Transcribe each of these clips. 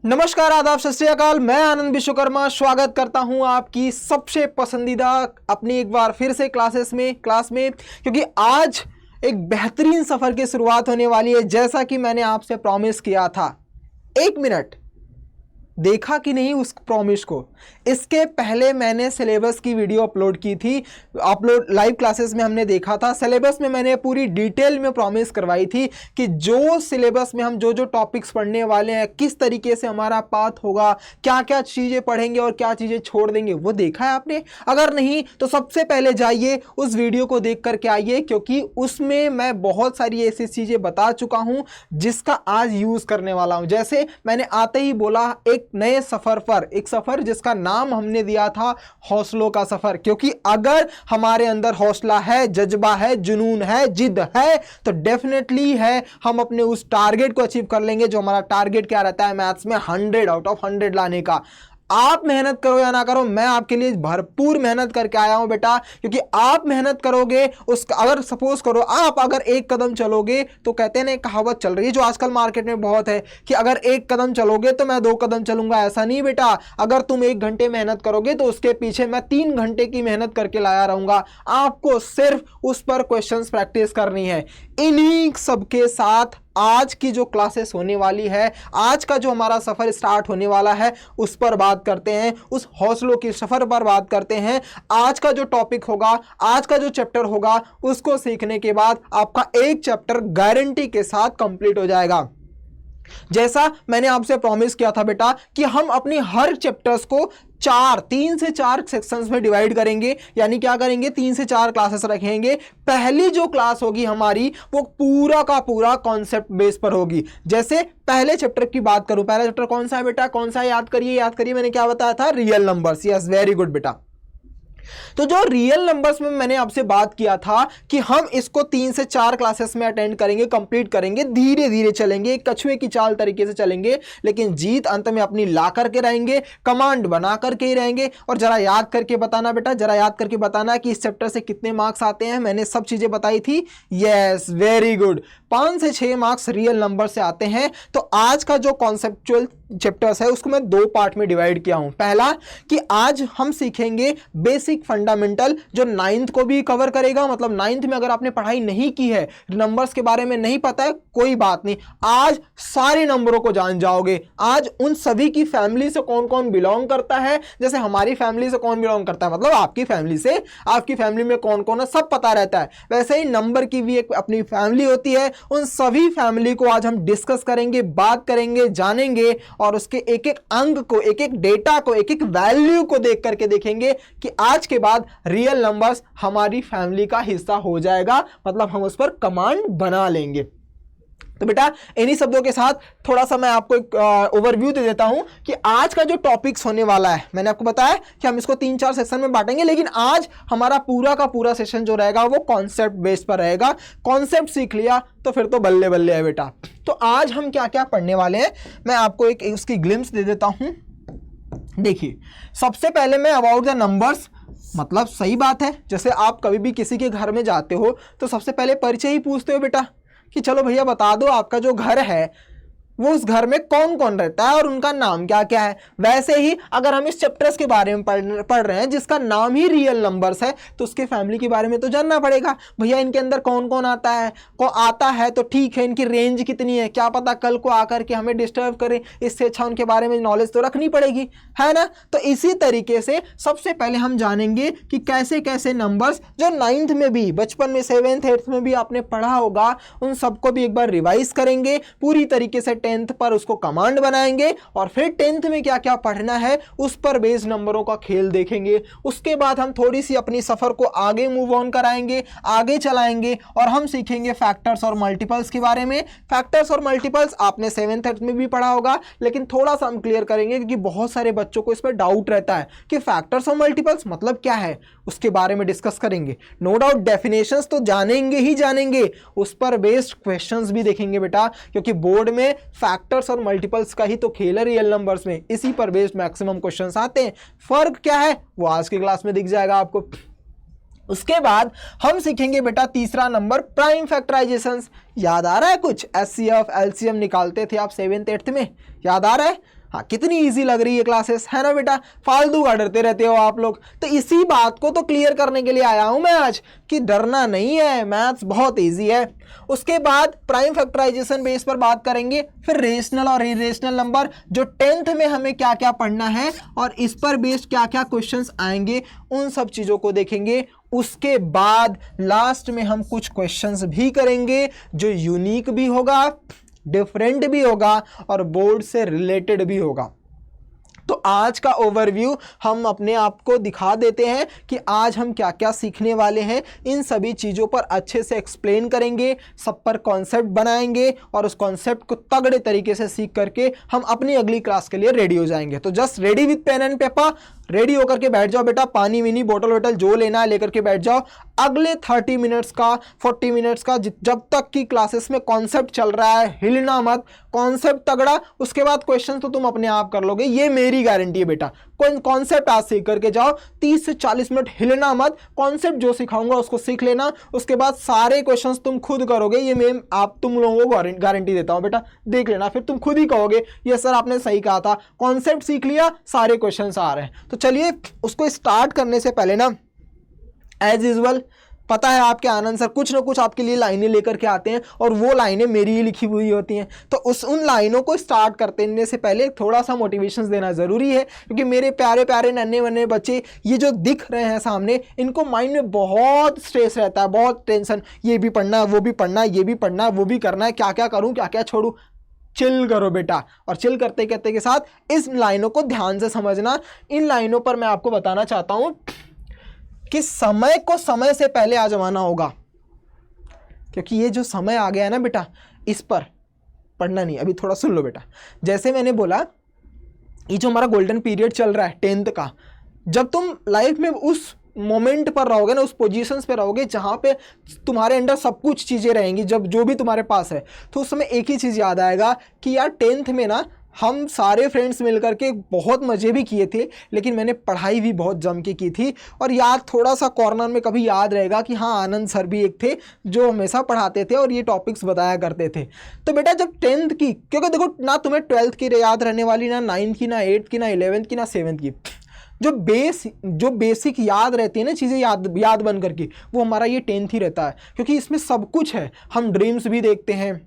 नमस्कार, आदाब, सत श्री अकाल। मैं आनंद विश्वकर्मा स्वागत करता हूं आपकी सबसे पसंदीदा अपनी एक बार फिर से क्लास में क्योंकि आज एक बेहतरीन सफ़र की शुरुआत होने वाली है। जैसा कि मैंने आपसे प्रॉमिस किया था, 1 मिनट देखा कि नहीं उस प्रॉमिस को। इसके पहले मैंने सिलेबस की वीडियो अपलोड की थी, लाइव क्लासेस में हमने देखा था। सिलेबस में मैंने पूरी डिटेल में प्रॉमिस करवाई थी कि जो सिलेबस में हम जो टॉपिक्स पढ़ने वाले हैं, किस तरीके से हमारा पाथ होगा, क्या क्या चीज़ें पढ़ेंगे और क्या चीज़ें छोड़ देंगे, वो देखा है आपने? अगर नहीं तो सबसे पहले जाइए उस वीडियो को देख करके आइए, क्योंकि उसमें मैं बहुत सारी ऐसी चीज़ें बता चुका हूँ जिसका आज यूज़ करने वाला हूँ। जैसे मैंने आते ही बोला, एक नए सफर पर, एक सफर जिसका नाम हमने दिया था हौसलों का सफर। क्योंकि अगर हमारे अंदर हौसला है, जज्बा है, जुनून है, जिद है, तो डेफिनेटली है हम अपने उस टारगेट को अचीव कर लेंगे। जो हमारा टारगेट क्या रहता है मैथ्स में, 100 आउट ऑफ 100 लाने का। आप मेहनत करो या ना करो, मैं आपके लिए भरपूर मेहनत करके आया हूं बेटा। क्योंकि आप मेहनत करोगे, अगर सपोज करो आप अगर 1 कदम चलोगे, तो कहते हैं ना, कहावत चल रही है जो आजकल मार्केट में बहुत है कि अगर 1 कदम चलोगे तो मैं 2 कदम चलूंगा। ऐसा नहीं बेटा, अगर तुम 1 घंटे मेहनत करोगे तो उसके पीछे मैं 3 घंटे की मेहनत करके लाया रहूंगा। आपको सिर्फ उस पर क्वेश्चंस प्रैक्टिस करनी है। इन्हीं सबके साथ आज की जो क्लासेस होने वाली है, आज का जो हमारा सफ़र स्टार्ट होने वाला है, उस पर बात करते हैं, उस हौसलों की सफ़र पर बात करते हैं। आज का जो टॉपिक होगा, आज का जो चैप्टर होगा, उसको सीखने के बाद आपका एक चैप्टर गारंटी के साथ कंप्लीट हो जाएगा। जैसा मैंने आपसे प्रॉमिस किया था बेटा कि हम अपनी हर चैप्टर्स को 3 से 4 सेक्शंस में डिवाइड करेंगे। यानी क्या करेंगे, 3 से 4 क्लासेस रखेंगे। पहली जो क्लास होगी हमारी, वो पूरा का पूरा कॉन्सेप्ट बेस पर होगी। जैसे पहले चैप्टर की बात करूं, पहला चैप्टर कौन सा है बेटा, कौन सा है? याद करिए, मैंने क्या बताया था? Real numbers. Yes, very good बेटा। तो जो रियल नंबर्स में मैंने आपसे बात किया था कि हम इसको 3 से 4 क्लासेस में अटेंड करेंगे, कंप्लीट करेंगे, धीरे धीरे चलेंगे, कछुए की चाल तरीके से चलेंगे, लेकिन जीत अंत में अपनी ला करके रहेंगे, कमांड बना करके ही रहेंगे। और जरा याद करके बताना बेटा, जरा याद करके बताना कि इस चैप्टर से कितने मार्क्स आते हैं। मैंने सब चीजें बताई थी। Yes, very good. 5 से 6 मार्क्स रियल नंबर से आते हैं। तो आज का जो कॉन्सेप्चुअल चैप्टर्स है उसको मैं 2 पार्ट में डिवाइड किया हूं। पहला कि आज हम सीखेंगे बेसिक फंडामेंटल, जो 9th को भी कवर करेगा। मतलब 9th में अगर आपने पढ़ाई नहीं की है, नंबर्स के बारे में नहीं पता है, कोई बात नहीं, आज सारे नंबरों को जान जाओगे। आज उन सभी की फैमिली से कौन कौन बिलोंग करता है, जैसे हमारी फैमिली से कौन बिलोंग करता है, मतलब आपकी फैमिली से, आपकी फैमिली में कौन कौन है सब पता रहता है। वैसे ही नंबर की भी एक अपनी फैमिली होती है। उन सभी फैमिली को आज हम डिस्कस करेंगे, बात करेंगे, जानेंगे, और उसके एक एक अंक को, एक एक डेटा को, एक एक वैल्यू को देख करके देखेंगे कि आज के बाद रियल नंबर्स हमारी फैमिली का हिस्सा हो जाएगा। मतलब हम उस पर कमांड बना लेंगे। तो बेटा इन्हीं शब्दों के साथ थोड़ा सा मैं आपको एक ओवरव्यू दे देता हूं कि आज का जो टॉपिक्स होने वाला है। मैंने आपको बताया कि हम इसको 3-4 सेक्शन में बांटेंगे, लेकिन आज हमारा पूरा का पूरा सेशन जो रहेगा वो कॉन्सेप्ट बेस्ड पर रहेगा। कॉन्सेप्ट सीख लिया तो फिर तो बल्ले बल्ले है बेटा। तो आज हम क्या क्या पढ़ने वाले हैं, मैं आपको एक उसकी ग्लिम्स दे देता हूं। देखिए, सबसे पहले मैं अबाउट द नंबर्स, मतलब सही बात है, जैसे आप कभी भी किसी के घर में जाते हो तो सबसे पहले परिचय ही पूछते हो बेटा कि चलो भैया बता दो आपका जो घर है वो उस घर में कौन कौन रहता है और उनका नाम क्या क्या है। वैसे ही अगर हम इस चैप्टर्स के बारे में पढ़ रहे हैं जिसका नाम ही रियल नंबर्स है, तो उसके फैमिली के बारे में तो जानना पड़ेगा। भैया इनके अंदर कौन कौन आता है तो ठीक है, इनकी रेंज कितनी है, क्या पता कल को आकर के हमें डिस्टर्ब करें, इससे अच्छा उनके बारे में नॉलेज तो रखनी पड़ेगी, है ना। तो इसी तरीके से सबसे पहले हम जानेंगे कि कैसे कैसे नंबर्स जो 9th में भी, बचपन में 7th 8th में भी आपने पढ़ा होगा, उन सबको भी एक बार रिवाइज करेंगे पूरी तरीके से। 10th पर उसको कमांड बनाएंगे और फिर 10th में क्या क्या पढ़ना है उस पर बेस्ड नंबरों का खेल देखेंगे। उसके बाद हम थोड़ी सी अपनी सफर को आगे मूव ऑन कराएंगे, आगे चलाएंगे, और हम सीखेंगे फैक्टर्स और मल्टीपल्स के बारे में। फैक्टर्स और मल्टीपल्स आपने 7th 8th में भी पढ़ा होगा, लेकिन थोड़ा सा हम क्लियर करेंगे क्योंकि बहुत सारे बच्चों को इस पर डाउट रहता है कि फैक्टर्स और मल्टीपल्स मतलब क्या है, उसके बारे में डिस्कस करेंगे। नो डाउट डेफिनेशंस तो जानेंगे ही जानेंगे, उस पर बेस्ड क्वेश्चंस भी देखेंगे बेटा, क्योंकि बोर्ड में फैक्टर्स और मल्टीपल्स का ही तो खेल है रियल नंबर्स में, इसी पर बेस्ड मैक्सिमम क्वेश्चंस आते हैं। फर्क क्या है वो आज की क्लास में दिख जाएगा आपको। उसके बाद हम सीखेंगे बेटा तीसरा नंबर, प्राइम फैक्टराइजेशंस। याद आ रहा है कुछ? एचसीएफ एलसीएम निकालते थे आप 7th 8th में, याद आ रहा है? हाँ, कितनी इजी लग रही है क्लासेस, है ना बेटा? फालतू का डरते रहते हो आप लोग। तो इसी बात को तो क्लियर करने के लिए आया हूं मैं आज कि डरना नहीं है, मैथ्स बहुत इजी है। उसके बाद प्राइम फैक्टराइजेशन बेस पर बात करेंगे, फिर रेशनल और इरेशनल नंबर जो 10th में हमें क्या क्या पढ़ना है और इस पर बेस्ड क्या क्या क्वेश्चंस आएंगे, उन सब चीज़ों को देखेंगे। उसके बाद लास्ट में हम कुछ क्वेश्चंस भी करेंगे जो यूनिक भी होगा, डिफरेंट भी होगा और बोर्ड से रिलेटेड भी होगा। तो आज का ओवरव्यू हम अपने आप को दिखा देते हैं कि आज हम क्या क्या सीखने वाले हैं। इन सभी चीज़ों पर अच्छे से एक्सप्लेन करेंगे, सब पर कॉन्सेप्ट बनाएंगे और उस कॉन्सेप्ट को तगड़े तरीके से सीख करके हम अपनी अगली क्लास के लिए रेडी हो जाएंगे। तो just ready with pen and paper, ready होकर के बैठ जाओ बेटा, पानी विनी बोतल वोटल जो लेना है लेकर के बैठ जाओ। अगले 30 मिनट्स का 40 मिनट्स का जब तक की क्लासेस में कॉन्सेप्ट चल रहा है, हिलना मत, कॉन्सेप्ट तगड़ा, उसके बाद क्वेश्चन तो तुम अपने आप कर लोगे, ये मेरी गारंटी है बेटा। कॉन्सेप्ट आज सीख करके जाओ, 30 से 40 मिनट हिलना मत, कॉन्सेप्ट जो सिखाऊंगा उसको सीख लेना, उसके बाद सारे क्वेश्चंस तुम खुद करोगे, ये मैं आप तुम लोगों को गारंटी देता हूं बेटा, देख लेना, फिर तुम खुद ही कहोगे ये सर आपने सही कहा था, कॉन्सेप्ट सीख लिया, सारे क्वेश्चंस आ रहे हैं। तो चलिए उसको स्टार्ट करने से पहले ना, एज यूजुअल पता है आपके आनंद सर कुछ ना कुछ आपके लिए लाइनें लेकर के आते हैं और वो लाइनें मेरी ही लिखी हुई होती हैं। तो उन लाइनों को स्टार्ट करने से पहले थोड़ा सा मोटिवेशन देना ज़रूरी है, क्योंकि मेरे प्यारे प्यारे नन्हे वन्ने बच्चे ये जो दिख रहे हैं सामने, इनको माइंड में बहुत स्ट्रेस रहता है, बहुत टेंशन, ये भी पढ़ना है, वो भी पढ़ना है, ये भी पढ़ना है, वो भी करना है, क्या क्या करूँ, क्या क्या छोड़ूँ। चिल करो बेटा, और चिल करते करते के साथ इस लाइनों को ध्यान से समझना। इन लाइनों पर मैं आपको बताना चाहता हूं कि समय को समय से पहले आजमाना होगा, क्योंकि ये जो समय आ गया है ना बेटा, इस पर पढ़ना नहीं। अभी थोड़ा सुन लो बेटा, जैसे मैंने बोला ये जो हमारा गोल्डन पीरियड चल रहा है 10th का, जब तुम लाइफ में उस मोमेंट पर रहोगे ना, उस पोजीशंस पे रहोगे जहाँ पे तुम्हारे अंदर सब कुछ चीज़ें रहेंगी, जब जो भी तुम्हारे पास है, तो उस समय एक ही चीज़ याद आएगा कि यार 10th में ना हम सारे फ्रेंड्स मिलकर के बहुत मज़े भी किए थे, लेकिन मैंने पढ़ाई भी बहुत जम के की थी। और यार थोड़ा सा कॉर्नर में कभी याद रहेगा कि हाँ आनंद सर भी एक थे जो हमेशा पढ़ाते थे और ये टॉपिक्स बताया करते थे। तो बेटा जब 10th की, क्योंकि देखो ना तुम्हें 12th की याद रहने वाली, ना 9th की, ना 8th की, ना 11th की, ना 7th की, जो बेसिक याद रहती है ना चीज़ें, याद बन करके, वो हमारा ये 10th ही रहता है, क्योंकि इसमें सब कुछ है। हम ड्रीम्स भी देखते हैं,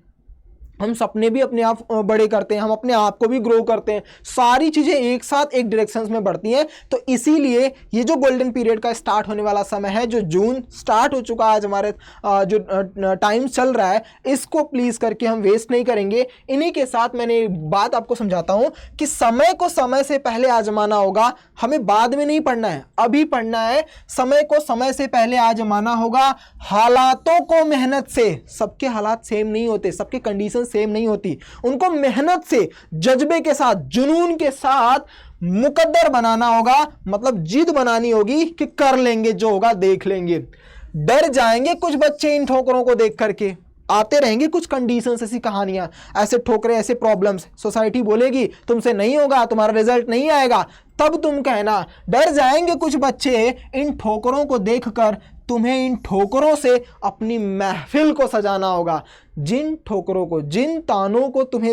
हम सपने भी अपने आप बड़े करते हैं, हम अपने आप को भी ग्रो करते हैं, सारी चीज़ें एक साथ एक डायरेक्शंस में बढ़ती हैं। तो इसीलिए ये जो गोल्डन पीरियड का स्टार्ट होने वाला समय है, जो जून स्टार्ट हो चुका है आज, हमारे जो टाइम चल रहा है, इसको प्लीज़ करके हम वेस्ट नहीं करेंगे। इन्हीं के साथ मैंने एक बात आपको समझाता हूँ कि समय को समय से पहले आजमाना होगा, हमें बाद में नहीं पढ़ना है, अभी पढ़ना है। समय को समय से पहले आजमाना होगा, हालातों को मेहनत से, सबके हालात सेम नहीं होते, सबके कंडीशन सेम नहीं होती, उनको मेहनत से, जज्बे के साथ, जुनून के साथ मुकद्दर बनाना होगा, मतलब जिद बनानी होगी कि कर लेंगे, जो होगा देख लेंगे। डर जाएंगे कुछ बच्चे इन ठोकरों को देख करके, आते रहेंगे कुछ कंडीशंस, ऐसी कहानियां, ऐसे ठोकरे, ऐसे प्रॉब्लम्स, सोसाइटी बोलेगी तुमसे नहीं होगा, तुम्हारा रिजल्ट नहीं आएगा, तब तुम कहना। डर जाएंगे कुछ बच्चे इन ठोकरों को देखकर, तुम्हें इन ठोकरों से अपनी महफिल को सजाना होगा। जिन ठोकरों को, जिन तानों को तुम्हें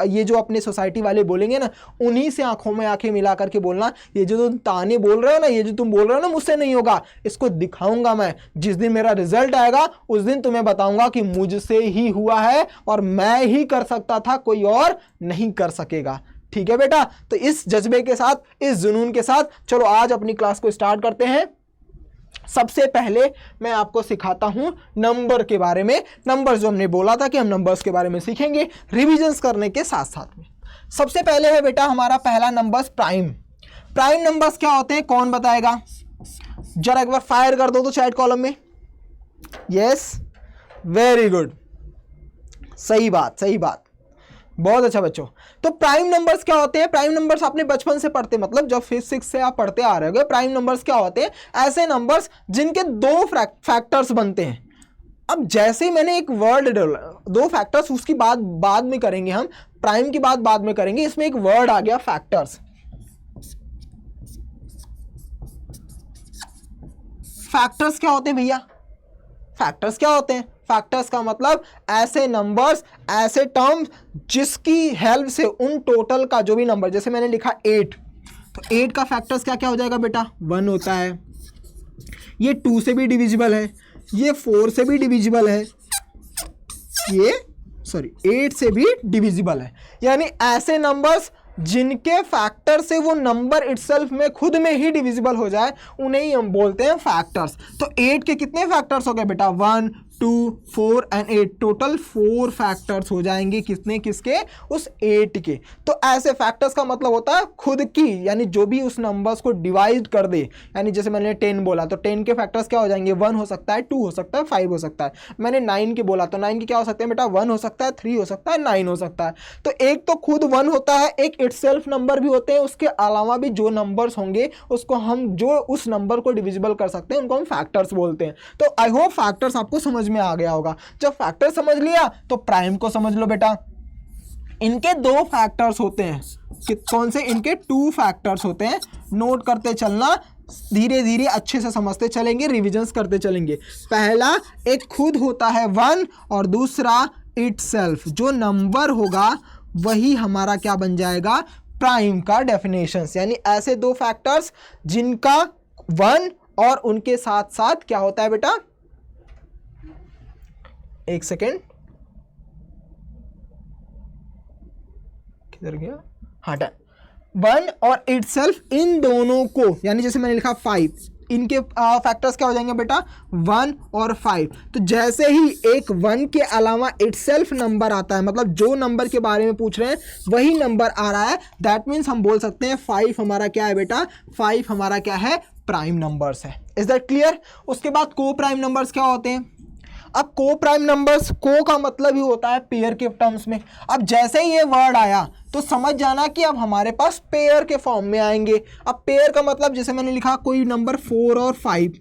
ये जो अपने सोसाइटी वाले बोलेंगे ना, उन्हीं से आंखों में आंखें मिला करके बोलना, ये जो तुम ताने बोल रहे हो ना, ये जो तुम बोल रहे हो ना मुझसे नहीं होगा, इसको दिखाऊंगा मैं। जिस दिन मेरा रिजल्ट आएगा उस दिन तुम्हें बताऊंगा कि मुझसे ही हुआ है और मैं ही कर सकता था, कोई और नहीं कर सकेगा। ठीक है बेटा, तो इस जज्बे के साथ, इस जुनून के साथ चलो आज अपनी क्लास को स्टार्ट करते हैं। सबसे पहले मैं आपको सिखाता हूं नंबर के बारे में। नंबर जो हमने बोला था कि हम नंबर्स के बारे में सीखेंगे रिविजन्स करने के साथ साथ में। सबसे पहले है बेटा हमारा पहला नंबर्स प्राइम। प्राइम नंबर्स क्या होते हैं, कौन बताएगा? जरा एक बार फायर कर दो तो चैट कॉलम में। यस, वेरी गुड, सही बात, सही बात, बहुत अच्छा बच्चों। तो प्राइम नंबर्स क्या होते हैं? प्राइम नंबर्स आपने बचपन से पढ़ते, मतलब जब 5th 6th से आप पढ़ते आ रहे होगे। प्राइम नंबर्स क्या होते हैं? ऐसे नंबर्स जिनके दो फैक्टर्स बनते हैं। अब जैसे मैंने एक वर्ड डाला, दो फैक्टर्स, उसकी बात बाद में करेंगे, हम प्राइम की बात बाद में करेंगे। इसमें एक वर्ड आ गया फैक्टर्स। फैक्टर्स क्या होते हैं भैया? फैक्टर्स क्या होते हैं? फैक्टर्स का मतलब ऐसे नंबर्स, ऐसे टर्म्स जिसकी हेल्प से उन टोटल का जो भी नंबर, जैसे मैंने लिखा 8, तो 8 का फैक्टर्स क्या क्या हो जाएगा बेटा, 1 होता है, ये 2 से भी डिविजिबल है, ये 4 से भी डिविजिबल है, ये 8 से भी डिविजिबल है। यानी ऐसे नंबर्स जिनके फैक्टर से वो नंबर इटसेल्फ में खुद में ही डिविजिबल हो जाए उन्हें ही हम बोलते हैं फैक्टर्स। तो 8 के कितने फैक्टर्स हो गए बेटा, 1, 2, 4 एंड 8, टोटल 4 फैक्टर्स हो जाएंगे किसने, किसके, उस 8 के। तो ऐसे फैक्टर्स का मतलब होता है खुद की, यानी जो भी उस नंबर्स को डिवाइड कर दे, यानी जैसे मैंने 10 बोला तो 10 के फैक्टर्स क्या हो जाएंगे, 1 हो सकता है, 2 हो सकता है, 5 हो सकता है। मैंने 9 के बोला तो 9 के क्या हो सकते हैं बेटा, 1 हो सकता है, 3 हो सकता है, 9 हो सकता है। तो एक तो खुद 1 होता है, एक इटसेल्फ नंबर भी होते हैं, उसके अलावा भी जो नंबर्स होंगे उसको हम जो उस नंबर को डिविजिबल कर सकते हैं उनको हम फैक्टर्स बोलते हैं। तो आई होप फैक्टर्स आपको समझ में आ गया होगा। जब फैक्टर समझ लिया तो प्राइम को समझ लो बेटा। इनके 2 फैक्टर्स होते हैं, कौन से, इनके 2 फैक्टर्स होते हैं, नोट करते चलना, धीरे धीरे अच्छे से समझते चलेंगे, रिविजन्स करते चलेंगे। पहला एक खुद होता है 1 और दूसरा इटसेल्फ, जो नंबर होगा वही हमारा क्या बन जाएगा, प्राइम का डेफिनेशंस। यानी ऐसे 2 फैक्टर्स जिनका 1 और उनके साथ साथ क्या होता है बेटा, एक सेकेंड, किधर गया, हाँ डन, 1 और इटसेल्फ, इन दोनों को, यानी जैसे मैंने लिखा 5, इनके फैक्टर्स क्या हो जाएंगे बेटा, 1 और 5। तो जैसे ही एक 1 के अलावा इटसेल्फ नंबर आता है, मतलब जो नंबर के बारे में पूछ रहे हैं वही नंबर आ रहा है, दैट मीन्स हम बोल सकते हैं 5 हमारा क्या है बेटा, 5 हमारा क्या है, प्राइम नंबर्स है। Is that clear? उसके बाद को प्राइम नंबर्स क्या होते हैं। अब को प्राइम नंबर्स, को का मतलब ही होता है पेयर के टर्म्स में। अब जैसे ही ये वर्ड आया तो समझ जाना कि अब हमारे पास पेयर के फॉर्म में आएंगे। अब पेयर का मतलब जैसे मैंने लिखा कोई नंबर 4 और 5,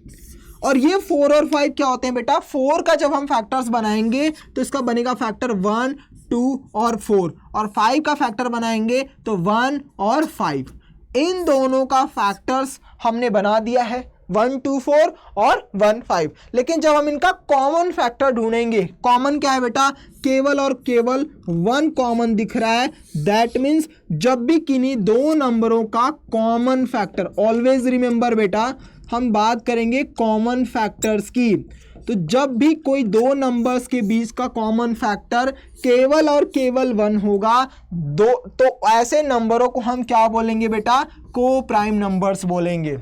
और ये 4 और 5 क्या होते हैं बेटा, 4 का जब हम फैक्टर्स बनाएंगे तो इसका बनेगा फैक्टर 1, 2 और 4, और 5 का फैक्टर बनाएंगे तो 1 और 5। इन दोनों का फैक्टर्स हमने बना दिया है, 1, 2, 4 और 1, 5। लेकिन जब हम इनका कॉमन फैक्टर ढूंढेंगे, कॉमन क्या है बेटा, केवल और केवल 1 कॉमन दिख रहा है, दैट मीन्स जब भी किन्हीं 2 नंबरों का कॉमन फैक्टर, ऑलवेज रिमेंबर बेटा हम बात करेंगे कॉमन फैक्टर्स की, तो जब भी कोई 2 नंबर्स के बीच का कॉमन फैक्टर केवल और केवल 1 होगा, तो ऐसे नंबरों को हम क्या बोलेंगे बेटा, को प्राइम नंबर्स बोलेंगे।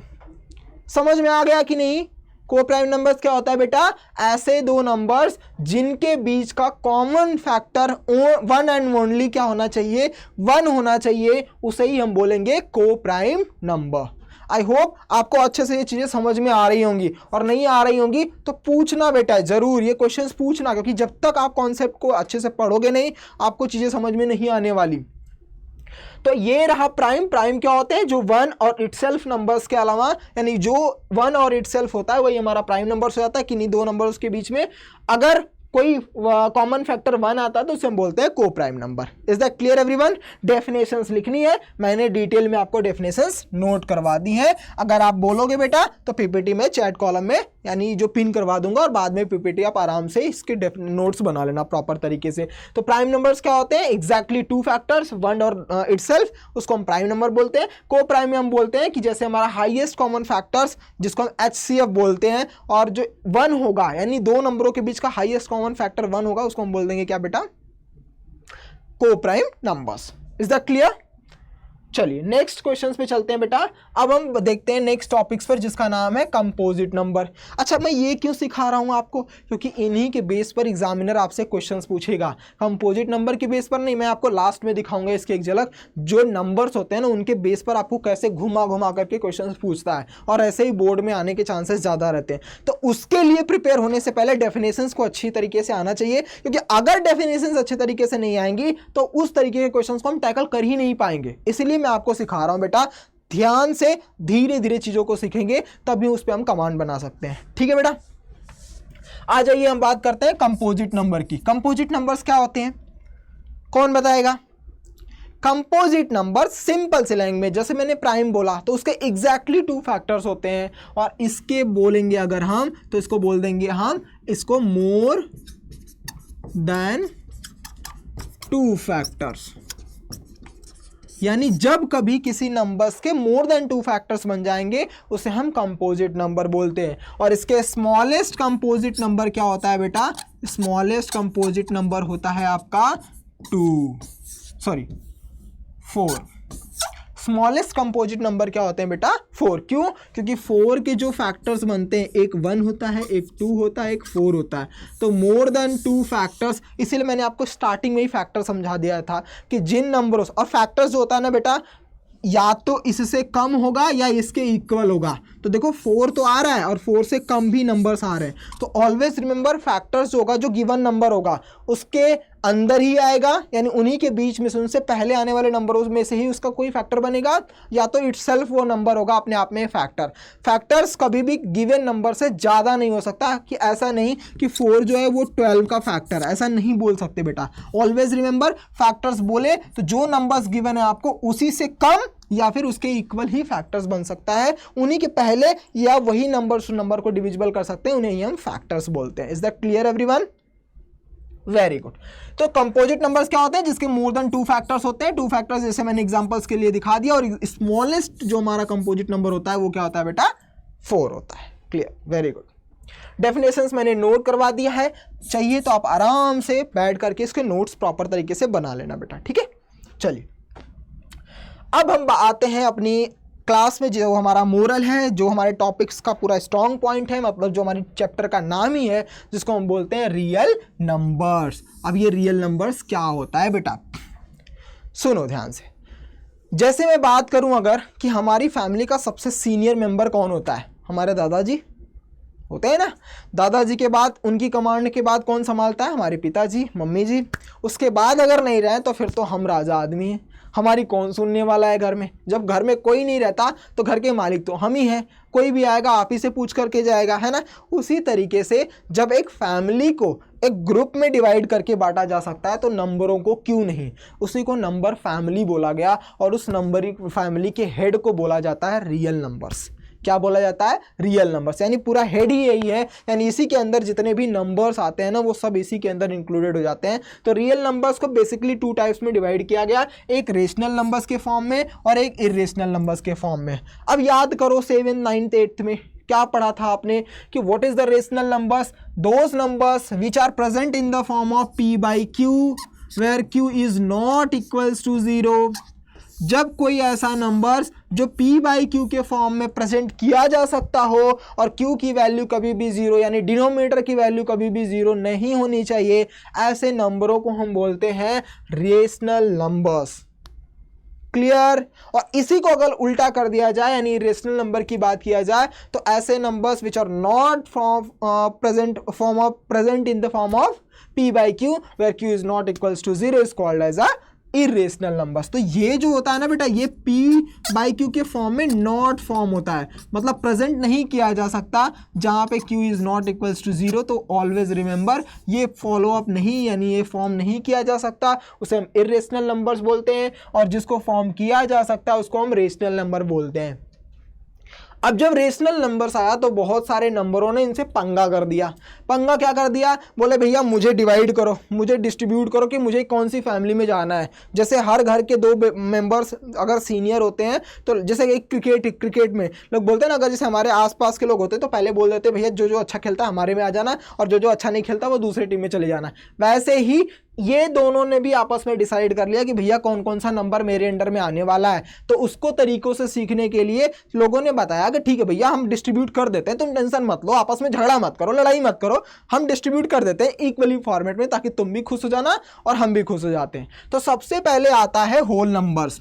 समझ में आ गया कि नहीं? को प्राइम नंबर्स क्या होता है बेटा, ऐसे 2 नंबर्स जिनके बीच का कॉमन फैक्टर 1 एंड ओनली क्या होना चाहिए, 1 होना चाहिए, उसे ही हम बोलेंगे को प्राइम नंबर। आई होप आपको अच्छे से ये चीज़ें समझ में आ रही होंगी, और नहीं आ रही होंगी तो पूछना बेटा जरूर, ये क्वेश्चंस पूछना, क्योंकि जब तक आप कॉन्सेप्ट को अच्छे से पढ़ोगे नहीं आपको चीज़ें समझ में नहीं आने वाली। तो ये रहा प्राइम। प्राइम क्या होते हैं, जो 1 और इटसेल्फ नंबर्स के अलावा, यानी जो 1 और इटसेल्फ होता है वही हमारा प्राइम नंबर्स हो जाता है। किन्हीं 2 नंबर्स के बीच में अगर कोई कॉमन फैक्टर 1 आता है तो उसे हम बोलते हैं को prime number. Is that clear everyone? Definitions लिखनी है, मैंने डिटेल में आपको डेफिनेशंस नोट करवा दी है। अगर आप बोलोगे बेटा तो पीपीटी में चैट कॉलम में यानी जो पिन करवा दूंगा, और बाद में पीपीटी आप आराम से इसके नोट्स बना लेना प्रॉपर तरीके से। तो प्राइम नंबर्स क्या होते हैं, एग्जैक्टली 2 फैक्टर्स 1 और इटसेल्फ, उसको हम प्राइम नंबर बोलते हैं। को प्राइम में हम बोलते हैं कि जैसे हमारा हाईएस्ट कॉमन फैक्टर्स जिसको हम HCF बोलते हैं, और जो 1 होगा यानी 2 नंबरों के बीच का हाईएस्ट कॉमन फैक्टर 1 होगा, उसको हम बोल देंगे क्या बेटा, को prime numbers. Is that clear? चलिए नेक्स्ट क्वेश्चंस पे चलते हैं बेटा। अब हम देखते हैं नेक्स्ट टॉपिक्स पर, जिसका नाम है कंपोजिट नंबर। अच्छा, मैं ये क्यों सिखा रहा हूँ आपको, क्योंकि इन्हीं के बेस पर एग्जामिनर आपसे क्वेश्चंस पूछेगा। कंपोजिट नंबर के बेस पर नहीं, मैं आपको लास्ट में दिखाऊंगा इसकी एक झलक, जो नंबर्स होते हैं ना उनके बेस पर आपको कैसे घुमा घुमा करके क्वेश्चन पूछता है, और ऐसे ही बोर्ड में आने के चांसेस ज़्यादा रहते हैं। तो उसके लिए प्रिपेयर होने से पहले डेफिनेशंस को अच्छी तरीके से आना चाहिए, क्योंकि अगर डेफिनेशंस अच्छे तरीके से नहीं आएंगी तो उस तरीके के क्वेश्चन को हम टैकल कर ही नहीं पाएंगे। इसलिए मैं आपको सिखा रहा हूं बेटा, ध्यान से धीरे धीरे चीजों को सीखेंगे तभी उस पर हम कमांड बना सकते हैं। ठीक है बेटा, आ जाइए हम बात करते हैं कंपोजिट नंबर की। कंपोजिट नंबर्स क्या होते हैं, कौन बताएगा? कंपोजिट नंबर सिंपल से लैंग्वेज, जैसे मैंने प्राइम बोला तो उसके एग्जैक्टली 2 फैक्टर्स होते हैं, और इसके बोलेंगे अगर हम तो इसको बोल देंगे हम इसको मोर देन 2 फैक्टर्स। यानी जब कभी किसी नंबर्स के मोर देन 2 फैक्टर्स बन जाएंगे उसे हम कंपोजिट नंबर बोलते हैं। और इसके स्मॉलेस्ट कंपोजिट नंबर क्या होता है बेटा? स्मॉलेस्ट कंपोजिट नंबर होता है आपका 4। स्मॉलेस्ट कंपोजिट नंबर क्या होते हैं बेटा? 4। क्यों? क्योंकि 4 के जो फैक्टर्स बनते हैं, एक 1 होता है, एक 2 होता है, एक 4 होता है। तो मोर देन 2 फैक्टर्स, इसीलिए मैंने आपको स्टार्टिंग में ही फैक्टर समझा दिया था कि जिन नंबरों, और फैक्टर्स जो होता है ना बेटा, या तो इससे कम होगा या इसके इक्वल होगा। तो देखो 4 तो आ रहा है और 4 से कम भी नंबर्स आ रहे हैं, तो ऑलवेज रिमेंबर फैक्टर्स जो होगा, जो गिवन नंबर होगा उसके अंदर ही आएगा, यानी उन्हीं के बीच में से, उनसे पहले आने वाले नंबरों में से ही उसका कोई फैक्टर बनेगा, या तो इटसेल्फ वो नंबर होगा अपने आप में फैक्टर। फैक्टर्स कभी भी गिवन नंबर से ज़्यादा नहीं हो सकता, कि ऐसा नहीं कि 4 जो है वो 12 का फैक्टर, ऐसा नहीं बोल सकते बेटा। ऑलवेज रिमेंबर फैक्टर्स बोले तो जो नंबर्स गिवन है आपको उसी से कम या फिर उसके इक्वल ही फैक्टर्स बन सकता है, उन्हीं के पहले या वही नंबर को डिविजिबल कर सकते हैं, उन्हें ही हम फैक्टर्स बोलते हैं। Is that clear everyone? Very good. तो कंपोजिट नंबर्स क्या होते हैं? जिसके मोर देन 2 फैक्टर्स होते हैं। 2 फैक्टर्स जैसे मैंने एग्जांपल्स के लिए दिखा दिया। और स्मॉलेस्ट जो हमारा कंपोजिट नंबर होता है वो क्या होता है बेटा? 4 होता है। क्लियर? Very good. डेफिनेशंस मैंने नोट करवा दिया है, चाहिए तो आप आराम से बैठ करके इसके नोट्स प्रॉपर तरीके से बना लेना बेटा, ठीक है? चलिए अब हम आते हैं अपनी क्लास में, जो हमारा मोरल है, जो हमारे टॉपिक्स का पूरा स्ट्रॉन्ग पॉइंट है, मतलब जो हमारे चैप्टर का नाम ही है, जिसको हम बोलते हैं रियल नंबर्स। अब ये रियल नंबर्स क्या होता है बेटा? सुनो ध्यान से। जैसे मैं बात करूं अगर कि हमारी फैमिली का सबसे सीनियर मेंबर कौन होता है? हमारे दादाजी होते हैं ना। दादाजी के बाद, उनकी कमांड के बाद कौन संभालता है? हमारे पिताजी, मम्मी जी। उसके बाद अगर नहीं रहे तो फिर तो हम राजा आदमी हैं। हमारी कौन सुनने वाला है घर में? जब घर में कोई नहीं रहता तो घर के मालिक तो हम ही हैं। कोई भी आएगा आप ही से पूछ करके जाएगा, है ना। उसी तरीके से जब एक फैमिली को एक ग्रुप में डिवाइड करके बांटा जा सकता है तो नंबरों को क्यों नहीं, उसी को नंबर फैमिली बोला गया। और उस नंबर फैमिली के हेड को बोला जाता है रियल नंबर्स। क्या बोला जाता है? Real numbers. यानी पूरा हेड ही यही है, यानी इसी के अंदर जितने भी नंबर्स आते हैं ना वो सब इसी के अंदर इंक्लूडेड हो जाते हैं। तो रियल नंबर्स को बेसिकली 2 टाइप्स में डिवाइड किया गया, एक रेशनल नंबर्स के फॉर्म में और एक इरेशनल नंबर्स के फॉर्म में। अब याद करो 7th 9th 8th में क्या पढ़ा था आपने कि what is the rational numbers? Those numbers which are present in the form of p/q where q is not equals to 0। जब कोई ऐसा नंबर जो p/q के फॉर्म में प्रेजेंट किया जा सकता हो और q की वैल्यू कभी भी 0, यानी डिनोमिनेटर की वैल्यू कभी भी 0 नहीं होनी चाहिए, ऐसे नंबरों को हम बोलते हैं रेशनल नंबर्स। क्लियर? और इसी को अगर उल्टा कर दिया जाए, यानी रेशनल नंबर की बात किया जाए, तो ऐसे numbers which are not present in the form of p/q where q is not equals to 0 is called as a irrational numbers. तो ये जो होता है ना बेटा, ये p/q के फॉर्म में नॉट फॉर्म होता है, मतलब प्रेजेंट नहीं किया जा सकता जहां पे q is not equals to 0। तो ऑलवेज रिमेंबर ये फॉलो अप नहीं, यानी ये फॉर्म नहीं किया जा सकता, उसे हम इरेशनल नंबर्स बोलते हैं। और जिसको फॉर्म किया जा सकता है उसको हम रेशनल नंबर बोलते हैं। अब जब रेशनल नंबर्स आया तो बहुत सारे नंबरों ने इनसे पंगा कर दिया। पंगा क्या कर दिया? बोले भैया मुझे डिवाइड करो, मुझे डिस्ट्रीब्यूट करो कि मुझे कौन सी फैमिली में जाना है। जैसे हर घर के 2 मेंबर्स अगर सीनियर होते हैं तो जैसे एक क्रिकेट में लोग बोलते हैं ना, अगर जैसे हमारे आसपास के लोग होते हैं तो पहले बोल देते भैया जो अच्छा खेलता है हमारे में आ जाना, और जो अच्छा नहीं खेलता वो दूसरी टीम में चले जाना। वैसे ही ये दोनों ने भी आपस में डिसाइड कर लिया कि भैया कौन कौन सा नंबर मेरे अंडर में आने वाला है। तो उसको तरीकों से सीखने के लिए लोगों ने बताया कि ठीक है भैया हम डिस्ट्रीब्यूट कर देते हैं, तुम टेंशन मत लो, आपस में झगड़ा मत करो, लड़ाई मत करो, हम डिस्ट्रीब्यूट कर देते हैं इक्वली फॉर्मेट में, ताकि तुम भी खुश हो जाना और हम भी खुश हो जाते हैं। तो सबसे पहले आता है होल नंबर्स।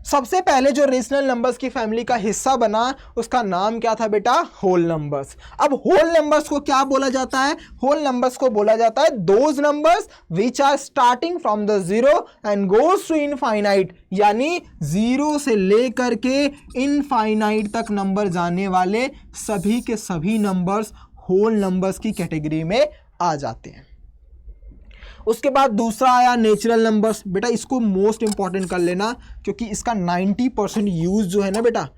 सबसे पहले जो रेशनल नंबर्स की फैमिली का हिस्सा बना उसका नाम क्या था बेटा? Whole numbers. अब होल नंबर्स को क्या बोला जाता है? होल नंबर्स को बोला जाता है those numbers which are starting from the 0 and goes to infinite, यानी 0 से लेकर के इनफाइनाइट तक नंबर जाने वाले सभी के सभी नंबर्स होल नंबर्स की कैटेगरी में आ जाते हैं। उसके बाद दूसरा आया नेचुरल नंबर्स। बेटा इसको मोस्ट इंपॉर्टेंट कर लेना, क्योंकि इसका 90% यूज जो है ना बेटा,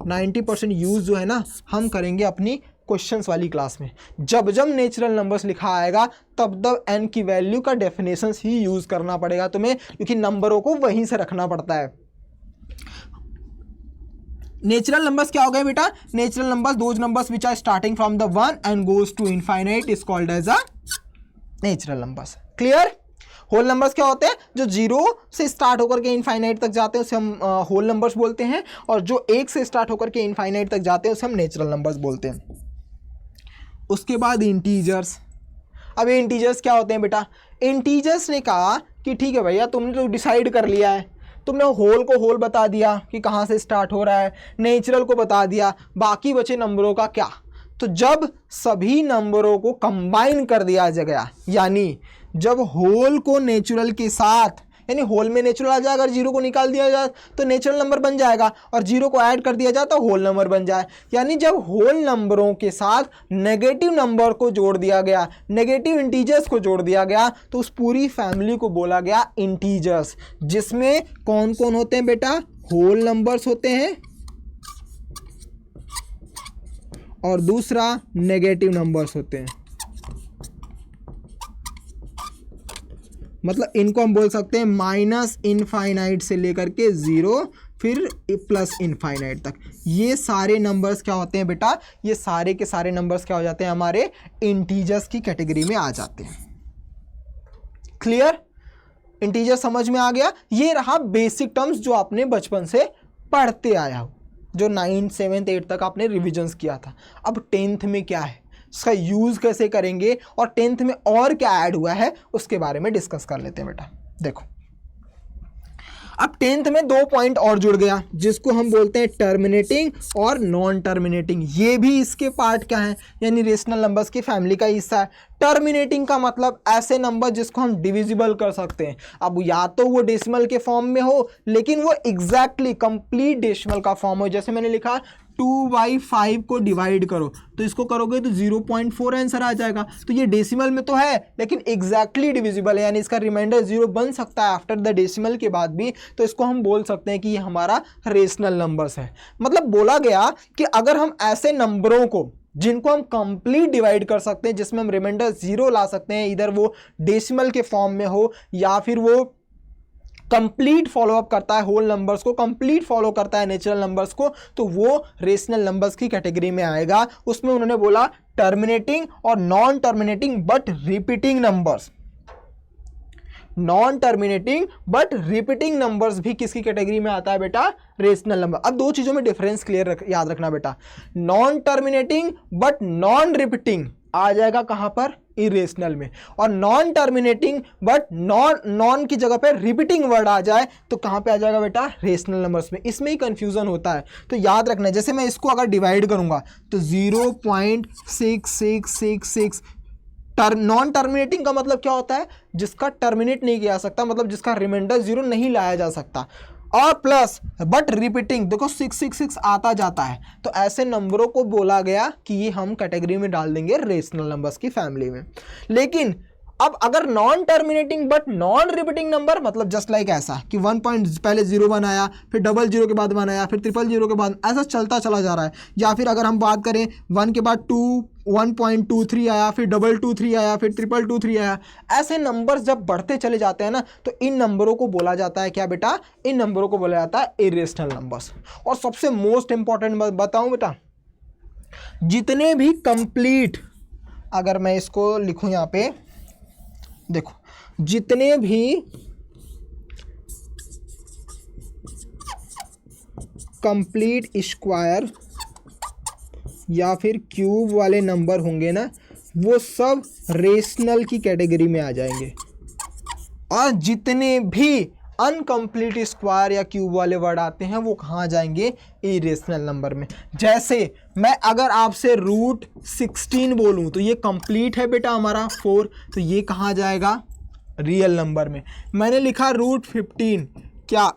90% यूज जो है ना हम करेंगे अपनी क्वेश्चंस वाली क्लास में। जब जब नेचुरल नंबर्स लिखा आएगा तब तब एन की वैल्यू का डेफिनेशंस ही यूज करना पड़ेगा तुम्हें, क्योंकि नंबरों को वहीं से रखना पड़ता है। नेचुरल नंबर्स क्या हो गए बेटा? Natural numbers those numbers which are starting from the 1 and goes to infinite is called as a natural numbers. Clear? Whole numbers क्या होते हैं? जो 0 से स्टार्ट होकर के इनफाइनाइट तक जाते हैं उसे हम होल नंबर्स बोलते हैं, और जो 1 से स्टार्ट होकर के इनफाइनाइट तक जाते हैं उसे हम नेचुरल नंबर्स बोलते हैं। उसके बाद इंटीजर्स। अब ये इंटीजर्स क्या होते हैं बेटा? इंटीजर्स ने कहा कि ठीक है भैया तुमने तो डिसाइड कर लिया है, तुमने होल को होल बता दिया कि कहाँ से स्टार्ट हो रहा है, नेचुरल को बता दिया, बाकी बचे नंबरों का क्या? तो जब सभी नंबरों को कंबाइन कर दिया गया, यानी जब होल को नेचुरल के साथ, यानी होल में नेचुरल आ जाए, अगर 0 को निकाल दिया जाए तो नेचुरल नंबर बन जाएगा, और 0 को ऐड कर दिया जाए तो होल नंबर बन जाए। यानी जब होल नंबरों के साथ नेगेटिव नंबर को जोड़ दिया गया, नेगेटिव इंटीजर्स को जोड़ दिया गया, तो उस पूरी फैमिली को बोला गया इंटीजर्स, जिसमें कौन कौन होते हैं बेटा? होल नंबर्स होते हैं, और दूसरा नेगेटिव नंबर्स होते हैं। मतलब इनको हम बोल सकते हैं माइनस इनफाइनाइट से लेकर के 0 फिर प्लस इनफाइनाइट तक। ये सारे नंबर्स क्या होते हैं बेटा? ये सारे के सारे नंबर्स क्या हो जाते हैं? हमारे इंटीजर्स की कैटेगरी में आ जाते हैं। क्लियर? इंटीजर समझ में आ गया? ये रहा बेसिक टर्म्स जो आपने बचपन से पढ़ते आया हो, जो 9th 7th 8th तक आपने रिविजन्स किया था। अब 10th में क्या है, इसका यूज़ कैसे करेंगे, और 10th में और क्या ऐड हुआ है उसके बारे में डिस्कस कर लेते हैं बेटा। देखो अब 10th में 2 पॉइंट और जुड़ गया, जिसको हम बोलते हैं टर्मिनेटिंग और नॉन टर्मिनेटिंग। ये भी इसके पार्ट क्या है, यानी रेशनल नंबर्स की फैमिली का हिस्सा है। टर्मिनेटिंग का मतलब ऐसे नंबर जिसको हम डिविजिबल कर सकते हैं। अब या तो वो डेसिमल के फॉर्म में हो, लेकिन वो एग्जैक्टली कंप्लीट डेसिमल का फॉर्म हो। जैसे मैंने लिखा 2/5 को डिवाइड करो, तो इसको करोगे तो 0.4 आंसर आ जाएगा। तो ये डेसिमल में तो है लेकिन एग्जैक्टली डिविजिबल है, यानी इसका रिमाइंडर 0 बन सकता है आफ्टर द डेसिमल के बाद भी, तो इसको हम बोल सकते हैं कि ये हमारा रेशनल नंबर्स है। मतलब बोला गया कि अगर हम ऐसे नंबरों को जिनको हम कंप्लीट डिवाइड कर सकते हैं, जिसमें हम रिमाइंडर 0 ला सकते हैं, इधर वो डेसिमल के फॉर्म में हो या फिर वो कंप्लीट फॉलो अप करता है होल नंबर्स को, कंप्लीट फॉलो करता है नेचुरल नंबर्स को, तो वो रेशनल नंबर्स की कैटेगरी में आएगा। उसमें उन्होंने बोला टर्मिनेटिंग और non terminating but repeating numbers. Non terminating but repeating numbers भी किसकी कैटेगरी में आता है बेटा? Rational number. अब दो चीजों में डिफरेंस क्लियर याद रखना बेटा। Non terminating but non repeating आ जाएगा कहां पर? इरेशनल में। और नॉन टर्मिनेटिंग बट नॉन की जगह पे रिपीटिंग वर्ड आ जाए तो कहां पे आ जाएगा बेटा? रेशनल नंबर्स में। इसमें ही कंफ्यूजन होता है, तो याद रखना। जैसे मैं इसको अगर डिवाइड करूंगा तो 0.6666। नॉन टर्मिनेटिंग का मतलब क्या होता है? जिसका टर्मिनेट नहीं किया जा सकता, मतलब जिसका रिमाइंडर 0 नहीं लाया जा सकता। और प्लस बट रिपीटिंग, देखो 666 आता जाता है, तो ऐसे नंबरों को बोला गया कि ये हम कैटेगरी में डाल देंगे रेशनल नंबर्स की फैमिली में। लेकिन अब अगर non terminating but non repeating number, मतलब जस्ट लाइक ऐसा कि 1 पॉइंट पहले 0 आया, फिर 00 के बाद 1 आया, फिर 000 के बाद, ऐसा चलता चला जा रहा है। या फिर अगर हम बात करें 1 के बाद 1.23 आया, फिर 223 आया, फिर 233 आया, ऐसे नंबर्स जब बढ़ते चले जाते हैं ना, तो इन नंबरों को बोला जाता है क्या बेटा? इन नंबरों को बोला जाता है इरेशनल नंबर्स। और सबसे मोस्ट इंपॉर्टेंट बताऊं बेटा, जितने भी कंप्लीट, अगर मैं इसको लिखूं यहाँ पे, देखो जितने भी कंप्लीट स्क्वायर या फिर क्यूब वाले नंबर होंगे ना, वो सब रेशनल की कैटेगरी में आ जाएंगे। और जितने भी अनकम्प्लीट स्क्वायर या क्यूब वाले वर्ड आते हैं वो कहाँ जाएंगे? इरेशनल नंबर में। जैसे मैं अगर आपसे √16 बोलूँ तो ये कंप्लीट है बेटा हमारा 4, तो ये कहाँ जाएगा? रियल नंबर में। मैंने लिखा √15, क्या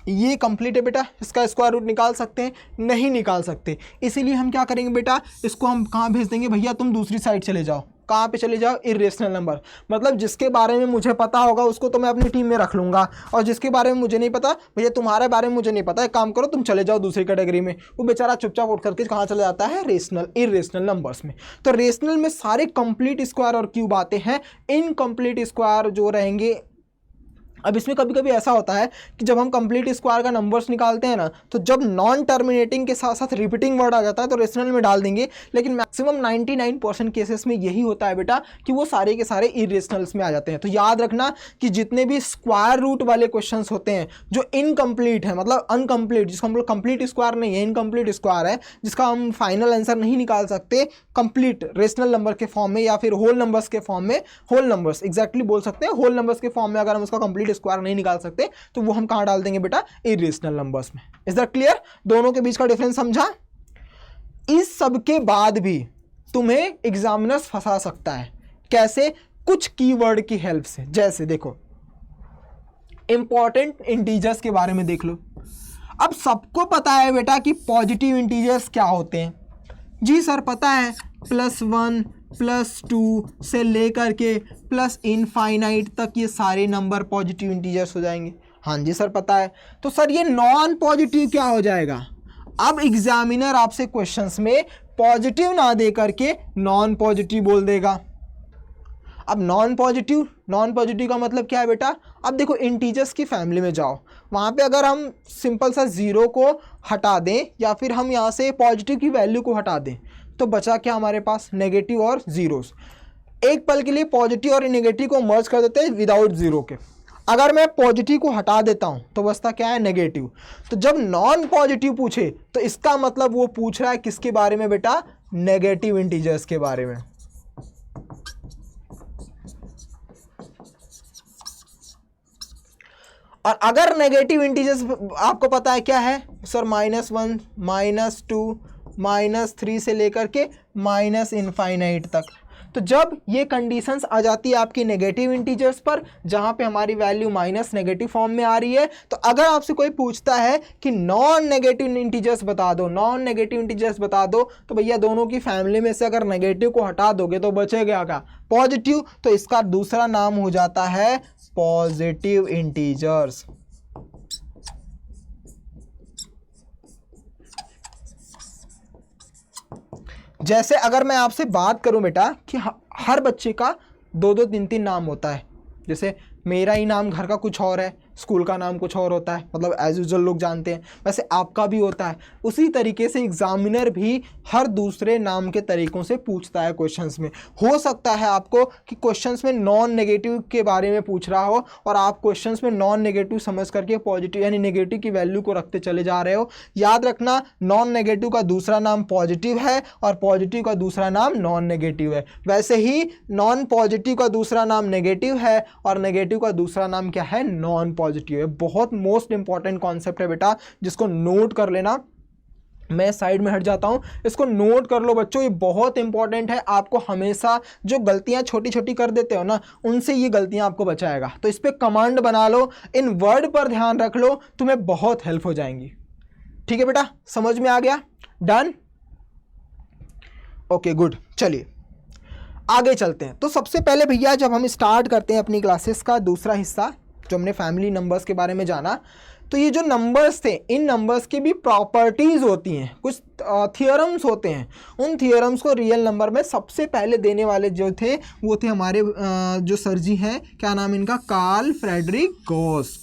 ये कंप्लीट है बेटा? इसका स्क्वायर रूट निकाल सकते हैं? नहीं निकाल सकते। इसीलिए हम क्या करेंगे बेटा? इसको हम कहाँ भेज देंगे? भैया तुम दूसरी साइड चले जाओ। कहाँ पे चले जाओ, इरेशनल नंबर। मतलब जिसके बारे में मुझे पता होगा उसको तो मैं अपनी टीम में रख लूँगा, और जिसके बारे में मुझे नहीं पता, भैया तुम्हारे बारे में मुझे नहीं पता, एक काम करो तुम चले जाओ दूसरी कैटेगरी में। वो बेचारा चुपचाप उठ करके कहाँ चला जाता है, इरेशनल नंबर्स में। तो रेशनल में सारे कंप्लीट स्क्वायर और क्यूब आते हैं, इनकम्प्लीट स्क्वायर जो रहेंगे। अब इसमें कभी कभी ऐसा होता है कि जब हम कंप्लीट स्क्वायर का नंबर्स निकालते हैं ना, तो जब नॉन टर्मिनेटिंग के साथ साथ रिपीटिंग वर्ड आ जाता है तो रेशनल में डाल देंगे, लेकिन मैक्सिमम 99% केसेस में यही होता है बेटा कि वो सारे के सारे इरेशनल्स में आ जाते हैं। तो याद रखना कि जितने भी स्क्वायर रूट वाले क्वेश्चन होते हैं जो इनकम्प्लीट है, मतलब अनकम्प्लीट, जिसको हम लोग कंप्लीट स्क्वायर नहीं है, इनकम्प्लीट स्क्वायर है, जिसका हम फाइनल आंसर नहीं निकाल सकते कंप्लीट रेशनल नंबर के फॉर्म में या फिर होल नंबर्स के फॉर्म में, होल नंबर्स एग्जैक्टली बोल सकते हैं, होल नंबर्स के फॉर्म में अगर हम उसका कंप्लीट स्क्वायर नहीं निकाल सकते तो वो हम कहां डाल देंगे बेटा, इरेशनल नंबर्स में। Is that clear? दोनों के बीच का डिफरेंस समझा? इस सब के बाद भी तुम्हें एग्जामिनर्स फंसा सकता है। कैसे? कुछ कीवर्ड की हेल्प से। जैसे देखो, इंपॉर्टेंट इंटीजर्स के बारे में देख लो। अब सबको पता है बेटा कि पॉजिटिव इंटीजर्स क्या होते हैं। जी सर पता है, +1 +2 से लेकर के प्लस इनफाइनाइट तक ये सारे नंबर पॉजिटिव इंटीजर्स हो जाएंगे। हाँ जी सर पता है। तो सर ये नॉन पॉजिटिव क्या हो जाएगा? अब एग्जामिनर आपसे क्वेश्चंस में पॉजिटिव ना दे करके नॉन पॉजिटिव बोल देगा। अब नॉन पॉजिटिव का मतलब क्या है बेटा? अब देखो इंटीजर्स की फैमिली में जाओ, वहाँ पे अगर हम सिंपल सा 0 को हटा दें या फिर हम यहाँ से पॉजिटिव की वैल्यू को हटा दें तो बचा क्या हमारे पास? नेगेटिव और जीरोस। एक पल के लिए पॉजिटिव और नेगेटिव को मर्ज कर देते हैं विदाउट जीरो के। अगर मैं पॉजिटिव को हटा देता हूं तो बचता क्या है? नेगेटिव। तो जब नॉन पॉजिटिव पूछे तो इसका मतलब वो पूछ रहा है किसके बारे में बेटा? नेगेटिव इंटीजर्स के बारे में। और अगर नेगेटिव इंटीजर्स आपको पता है क्या है सर? -1 -2 -3 से लेकर के माइनस इनफाइनाइट तक। तो जब ये कंडीशंस आ जाती है आपकी नेगेटिव इंटीजर्स पर, जहाँ पे हमारी वैल्यू माइनस नेगेटिव फॉर्म में आ रही है, तो अगर आपसे कोई पूछता है कि नॉन नेगेटिव इंटीजर्स बता दो, नॉन नेगेटिव इंटीजर्स बता दो, तो भैया दोनों की फैमिली में से अगर नेगेटिव को हटा दोगे तो बचेगा क्या? पॉजिटिव। तो इसका दूसरा नाम हो जाता है पॉजिटिव इंटीजर्स। जैसे अगर मैं आपसे बात करूं बेटा कि हर बच्चे का 2-2 3-3 नाम होता है। जैसे मेरा ही नाम घर का कुछ और है, स्कूल का नाम कुछ और होता है, मतलब एज यूजुअल लोग जानते हैं, वैसे आपका भी होता है। उसी तरीके से एग्जामिनर भी हर दूसरे नाम के तरीक़ों से पूछता है क्वेश्चंस में। हो सकता है आपको कि क्वेश्चंस में नॉन नेगेटिव के बारे में पूछ रहा हो और आप क्वेश्चंस में नॉन नेगेटिव समझ करके पॉजिटिव यानी नेगेटिव की वैल्यू को रखते चले जा रहे हो। याद रखना, नॉन नेगेटिव का दूसरा नाम पॉजिटिव है और पॉजिटिव का दूसरा नाम नॉन नेगेटिव है। वैसे ही नॉन पॉजिटिव का दूसरा नाम नेगेटिव है और नेगेटिव का दूसरा नाम क्या है? नॉन पॉजिटिव है। बहुत मोस्ट इंपॉर्टेंट कॉन्सेप्ट है बेटा, जिसको नोट कर लेना। मैं साइड में हट जाता हूं, इसको नोट कर लो बच्चों, ये बहुत इंपॉर्टेंट है। आपको हमेशा जो गलतियां छोटी छोटी कर देते हो ना, उनसे ये गलतियां आपको बचाएगा। तो इस पे कमांड बना लो, इन वर्ड पर ध्यान रख लो, तुम्हें बहुत हेल्प हो जाएंगी। ठीक है बेटा, समझ में आ गया? डन? Okay good. चलिए आगे चलते हैं। तो सबसे पहले भैया जब हम स्टार्ट करते हैं अपनी क्लासेस का दूसरा हिस्सा, जो हमने फैमिली नंबर्स के बारे में जाना, तो ये जो नंबर्स थे, इन नंबर्स की भी प्रॉपर्टीज़ होती हैं, कुछ थियोरम्स होते हैं। उन थियोरम्स को रियल नंबर में सबसे पहले देने वाले जो थे वो थे हमारे जो सर जी हैं, क्या नाम इनका? Karl Frederick Gauss.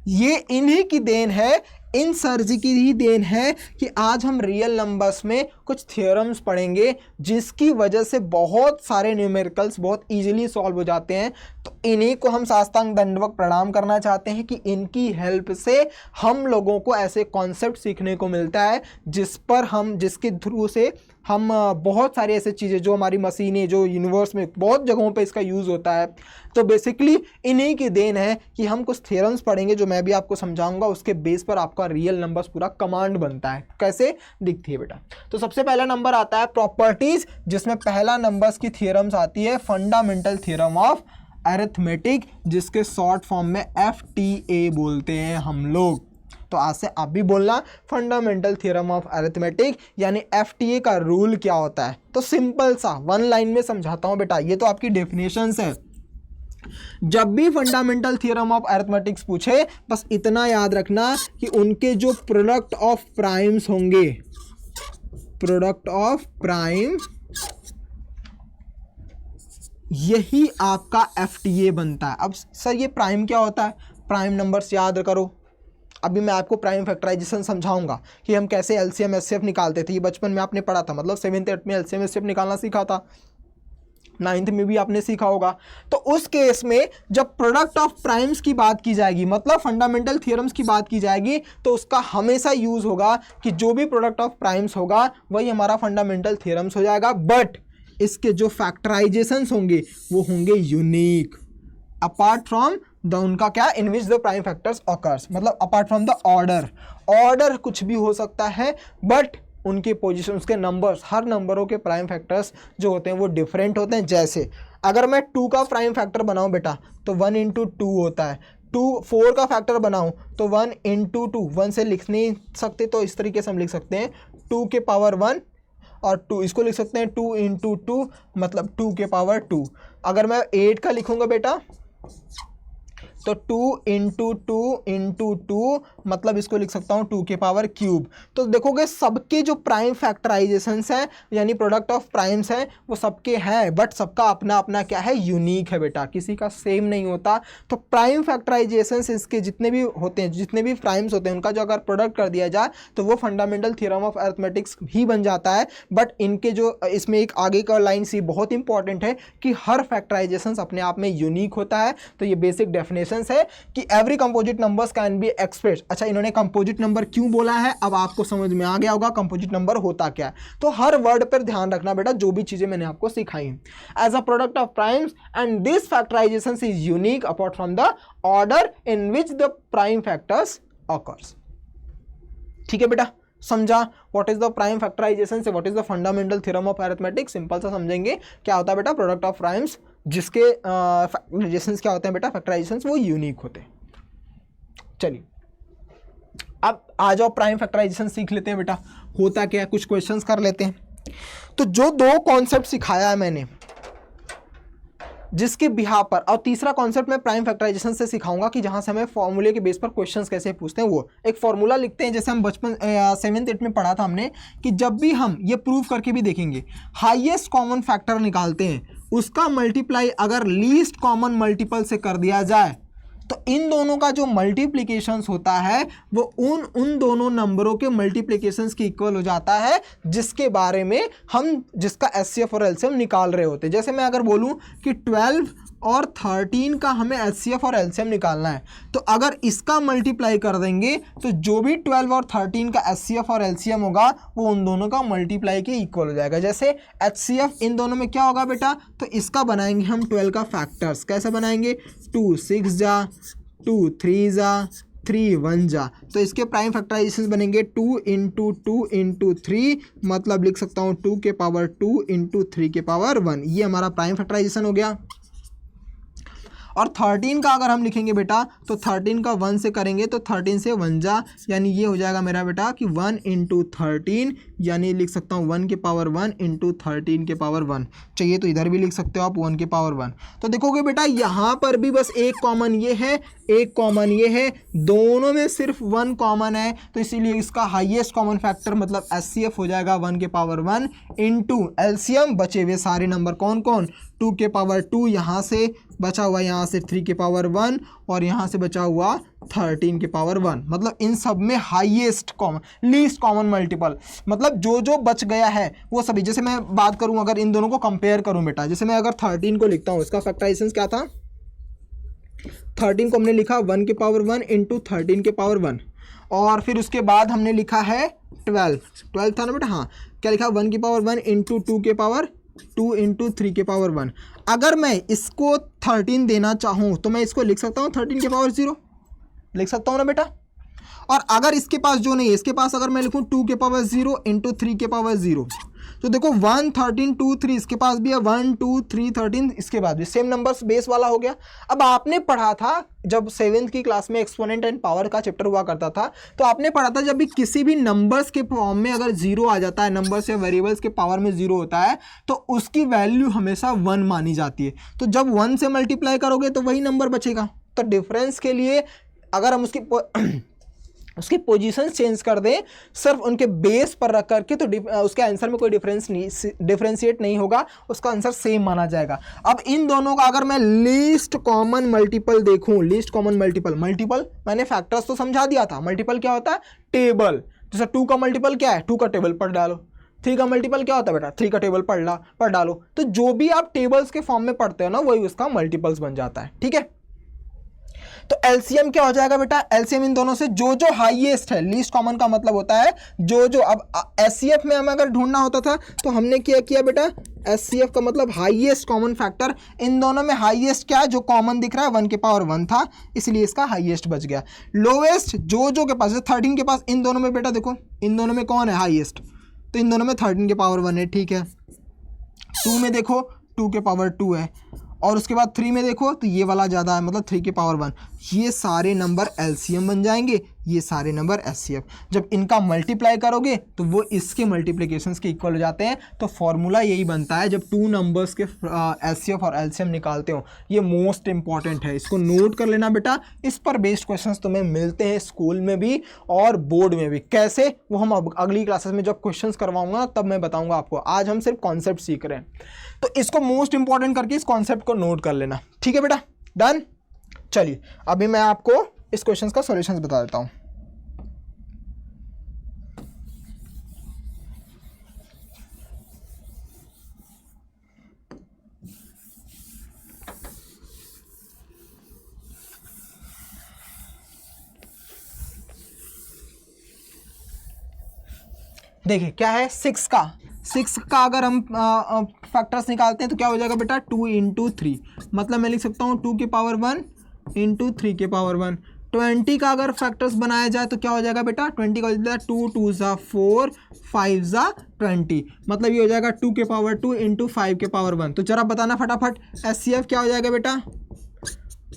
ये इन्हीं की देन है, इन सर जी की ही देन है कि आज हम रियल नंबर्स में कुछ थियोरम्स पढ़ेंगे जिसकी वजह से बहुत सारे न्यूमेरिकल्स बहुत इजीली सॉल्व हो जाते हैं। तो इन्हीं को हम साष्टांग दंडवत प्रणाम करना चाहते हैं कि इनकी हेल्प से हम लोगों को ऐसे कॉन्सेप्ट सीखने को मिलता है जिसके थ्रू से हम बहुत सारी ऐसी चीज़ें जो हमारी मशीनें, जो यूनिवर्स में बहुत जगहों पे इसका यूज़ होता है। तो बेसिकली इन्हीं की देन है कि हम कुछ थियोरम्स पढ़ेंगे जो मैं भी आपको समझाऊंगा, उसके बेस पर आपका रियल नंबर्स पूरा कमांड बनता है। कैसे दिखती है बेटा? तो सबसे पहला नंबर आता है प्रॉपर्टीज़, जिसमें पहला नंबर्स की थियोरम्स आती है फंडामेंटल थ्योरम ऑफ अरिथमेटिक, जिसके शॉर्ट फॉर्म में FTA बोलते हैं हम लोग। तो आज से आप भी बोलना फंडामेंटल थ्योरम ऑफ अरिथमेटिक यानी FTA का रूल क्या होता है। तो सिंपल सा 1 लाइन में समझाता हूं बेटा, ये तो आपकी डेफिनेशंस है। जब भी फंडामेंटल थ्योरम ऑफ अरिथमेटिक्स पूछे बस इतना याद रखना कि उनके जो प्रोडक्ट ऑफ प्राइम्स होंगे, प्रोडक्ट ऑफ प्राइम, यही आपका FTA बनता है। अब सर ये प्राइम क्या होता है? प्राइम नंबर्स याद करो। अभी मैं आपको प्राइम फैक्टराइजेशन समझाऊंगा कि हम कैसे LCM SCF निकालते थे। ये बचपन में आपने पढ़ा था, मतलब 7th 8th में LCM SCF निकालना सीखा था, 9th में भी आपने सीखा होगा। तो उस केस में जब प्रोडक्ट ऑफ प्राइम्स की बात की जाएगी, मतलब फंडामेंटल थ्योरम्स की बात की जाएगी, तो उसका हमेशा यूज होगा कि जो भी प्रोडक्ट ऑफ प्राइम्स होगा वही हमारा फंडामेंटल थ्योरम्स हो जाएगा। बट इसके जो फैक्टराइजेशंस होंगे वो होंगे यूनिक, अपार्ट फ्रॉम द उनका क्या, in which the prime factors occurs, मतलब अपार्ट फ्रॉम द ऑर्डर कुछ भी हो सकता है, बट उनके पोजीशन, उसके नंबर्स, हर नंबरों के प्राइम फैक्टर्स जो होते हैं वो डिफरेंट होते हैं। जैसे अगर मैं 2 का प्राइम फैक्टर बनाऊं बेटा तो 1 × 2 होता है। 4 का फैक्टर बनाऊं तो 1 × 2, 1 से लिख नहीं सकते तो इस तरीके से हम लिख सकते हैं 2 के पावर 1 और 2, इसको लिख सकते हैं 2 × 2 मतलब 2 के पावर 2। अगर मैं 8 का लिखूंगा बेटा तो 2 × 2 × 2 मतलब इसको लिख सकता हूँ 2 के पावर क्यूब। तो देखोगे सबके जो प्राइम फैक्टराइजेशंस हैं यानी प्रोडक्ट ऑफ प्राइम्स हैं वो सबके हैं, बट सबका अपना अपना क्या है, यूनिक है बेटा, किसी का सेम नहीं होता। तो प्राइम फैक्टराइजेशंस इसके जितने भी होते हैं, जितने भी प्राइम्स होते हैं, उनका जो अगर प्रोडक्ट कर दिया जाए तो वो फंडामेंटल थ्योरम ऑफ अरिथमेटिक्स ही बन जाता है। बट इनके जो इसमें एक आगे का लाइन सी बहुत इंपॉर्टेंट है कि हर फैक्टराइजेशंस अपने आप में यूनिक होता है। तो ये बेसिक डेफिनेशन है कि every composite numbers can be expressed. अच्छा, इन्होंने कंपोजिट नंबर क्यों बोला है, अब आपको समझ में आ गया होगा कंपोजिट नंबर होता क्या है। तो हर वर्ड पर ध्यान रखना बेटा, जो भी चीजें मैंने आपको सिखाई as a product of primes and this factorization is unique apart from the order in which the prime factors occurs. ठीक है बेटा, समझा what is the prime factorization से what is the fundamental theorem of arithmetics. Simple सा समझेंगे क्या होता है बेटा प्रोडक्ट ऑफ प्राइम्स, जिसके फैक्टराइजेशंस क्या होते हैं बेटा, फैक्टराइजेशंस वो यूनिक होते हैं। चलिए अब आ जाओ प्राइम फैक्टराइजेशन सीख लेते हैं बेटा, होता क्या है, कुछ क्वेश्चंस कर लेते हैं। तो जो 2 कॉन्सेप्ट सिखाया है मैंने जिसके बिहार पर, और तीसरा कॉन्सेप्ट मैं प्राइम फैक्टराइजेशन से सिखाऊंगा कि जहां से हमें फॉर्मूले के बेस पर क्वेश्चंस कैसे पूछते हैं। वो एक फॉर्मूला लिखते हैं, जैसे हम बचपन 7th 8th में पढ़ा था हमने कि जब भी हम ये प्रूव करके भी देखेंगे हाईएस्ट कॉमन फैक्टर निकालते हैं, उसका मल्टीप्लाई अगर लीस्ट कॉमन मल्टीपल से कर दिया जाए तो इन दोनों का जो मल्टीप्लिकेशंस होता है वो उन दोनों नंबरों के मल्टीप्लिकेशंस के इक्वल हो जाता है जिसके बारे में हम, जिसका HCF और LCM निकाल रहे होते हैं। जैसे मैं अगर बोलूं कि 12 और 13 का हमें HCF और LCM निकालना है, तो अगर इसका मल्टीप्लाई कर देंगे तो जो भी 12 और 13 का HCF और LCM होगा वो उन दोनों का मल्टीप्लाई के इक्वल हो जाएगा। जैसे HCF इन दोनों में क्या होगा बेटा, तो इसका बनाएंगे हम 12 का फैक्टर्स। कैसे बनाएंगे, 2 6 जा, 2 3 जा, 3 1 जा। तो इसके प्राइम फैक्टराइजेशन बनेंगे 2 × 2 × 3 मतलब लिख सकता हूँ 2 के पावर 2 × 3 के पावर 1। ये हमारा प्राइम फैक्टराइजेशन हो गया। और 13 का अगर हम लिखेंगे बेटा तो 13 का 1 से करेंगे तो 13 से 1 जा, यानी ये हो जाएगा मेरा बेटा कि 1 × 13, यानी लिख सकता हूँ 1 के पावर 1 × 13 के पावर 1। चाहिए तो इधर भी लिख सकते हो आप 1 के पावर 1। तो देखोगे बेटा यहाँ पर भी बस एक कॉमन ये है, एक कॉमन ये है, दोनों में सिर्फ 1 कॉमन है, तो इसीलिए इसका हाईएस्ट कॉमन फैक्टर मतलब HCF हो जाएगा 1 के पावर 1 × LCM। बचे हुए सारे नंबर कौन कौन, 2 के पावर 2, यहाँ से बचा हुआ, यहाँ से 3 के पावर 1 और यहाँ से बचा हुआ 13 के पावर 1। मतलब इन सब में highest common, least common multiple, मतलब जो जो बच गया है वो सभी। जैसे मैं बात करूं, अगर इन दोनों को कंपेयर करूं बेटा, जैसे मैं अगर 13 को लिखता हूं, इसका फैक्टराइजेशन क्या था, 13 को हमने लिखा 1 के पावर 1 × 13 के पावर 1, और फिर उसके बाद हमने लिखा है 12 था ना बेटा, हाँ क्या लिखा, 1 के पावर 1 × 2 के पावर 2 × 3 के पावर 1। अगर मैं इसको 13 देना चाहूँ तो मैं इसको लिख सकता हूँ 13 के पावर 0, लिख सकता हूँ ना बेटा। और अगर इसके पास जो नहीं है, इसके पास अगर मैं लिखूँ 2 के पावर 0 × 3 के पावर 0, तो देखो 1 13 2 3 इसके पास भी है, 1 2 3 13 इसके बाद भी सेम नंबर्स बेस वाला हो गया। अब आपने पढ़ा था जब 7th की क्लास में एक्सपोनेंट एंड पावर का चैप्टर हुआ करता था, तो आपने पढ़ा था जब भी किसी भी नंबर्स के फॉर्म में अगर जीरो आ जाता है, नंबर्स या वेरिएबल्स के पावर में जीरो होता है, तो उसकी वैल्यू हमेशा 1 मानी जाती है। तो जब 1 से मल्टीप्लाई करोगे तो वही नंबर बचेगा। तो डिफरेंस के लिए अगर हम उसकी पोजीशन चेंज कर दें सिर्फ उनके बेस पर रख करके, तो उसके आंसर में कोई डिफरेंशिएट नहीं होगा, उसका आंसर सेम माना जाएगा। अब इन दोनों का अगर मैं लीस्ट कॉमन मल्टीपल देखूं, लीस्ट कॉमन मल्टीपल मैंने फैक्टर्स तो समझा दिया था। मल्टीपल क्या होता है? टेबल। जैसे 2 का मल्टीपल क्या है? 2 का टेबल पढ़ डालो। 3 का मल्टीपल क्या होता है बेटा? 3 का टेबल पढ़ डालो। तो जो भी आप टेबल्स के फॉर्म में पढ़ते हो ना, वही उसका मल्टीपल्स बन जाता है। ठीक है, तो एलसीएम क्या हो जाएगा बेटा? एलसीएम इन दोनों से जो जो हाईएस्ट है, लीस्ट कॉमन का मतलब होता है जो जो, अब एचसीएफ में हमें अगर ढूंढना होता था तो हमने क्या किया बेटा? एचसीएफ का मतलब हाईएस्ट कॉमन फैक्टर। इन दोनों में हाईएस्ट क्या है? जो कॉमन दिख रहा है 1 के पावर 1 था, इसलिए इसका हाईएस्ट बच गया। लोवेस्ट जो जो के पास, 13 के पास, इन दोनों में बेटा देखो इन दोनों में कौन है हाईएस्ट? तो इन दोनों में 13 के पावर 1 है। ठीक है, 2 में देखो 2 के पावर 2 है, और उसके बाद 3 में देखो तो ये वाला ज़्यादा है, मतलब 3 के पावर 1। ये सारे नंबर एलसीएम बन जाएंगे, ये सारे नंबर एचसीएफ। जब इनका मल्टीप्लाई करोगे तो वो इसके मल्टीप्लिकेशंस के इक्वल हो जाते हैं। तो फॉर्मूला यही बनता है जब 2 नंबर्स के एचसीएफ और एलसीएम निकालते हो। ये मोस्ट इंपॉर्टेंट है, इसको नोट कर लेना बेटा। इस पर बेस्ड क्वेश्चंस तुम्हें मिलते हैं स्कूल में भी और बोर्ड में भी। कैसे, वो हम अगली क्लासेस में जब क्वेश्चंस करवाऊंगा तब मैं बताऊंगा आपको। आज हम सिर्फ कॉन्सेप्ट सीख रहे हैं, तो इसको मोस्ट इंपॉर्टेंट करके इस कॉन्सेप्ट को नोट कर लेना। ठीक है बेटा, डन। चलिए अभी मैं आपको इस क्वेश्चन का सॉल्यूशंस बता देता हूं। देखिए क्या है, 6 का अगर हम फैक्टर्स निकालते हैं तो क्या हो जाएगा बेटा? 2 इंटू 3, मतलब मैं लिख सकता हूँ 2 के पावर 1 इंटू 3 के पावर 1। 20 का अगर फैक्टर्स बनाया जाए तो क्या हो जाएगा बेटा? 20 का हो जाएगा 2 2 ज़ा 4 5 ज़ा 20, मतलब ये हो जाएगा 2 के पावर 2 इंटू 5 के पावर 1। तो जरा बताना फटाफट एचसीएफ क्या हो जाएगा बेटा?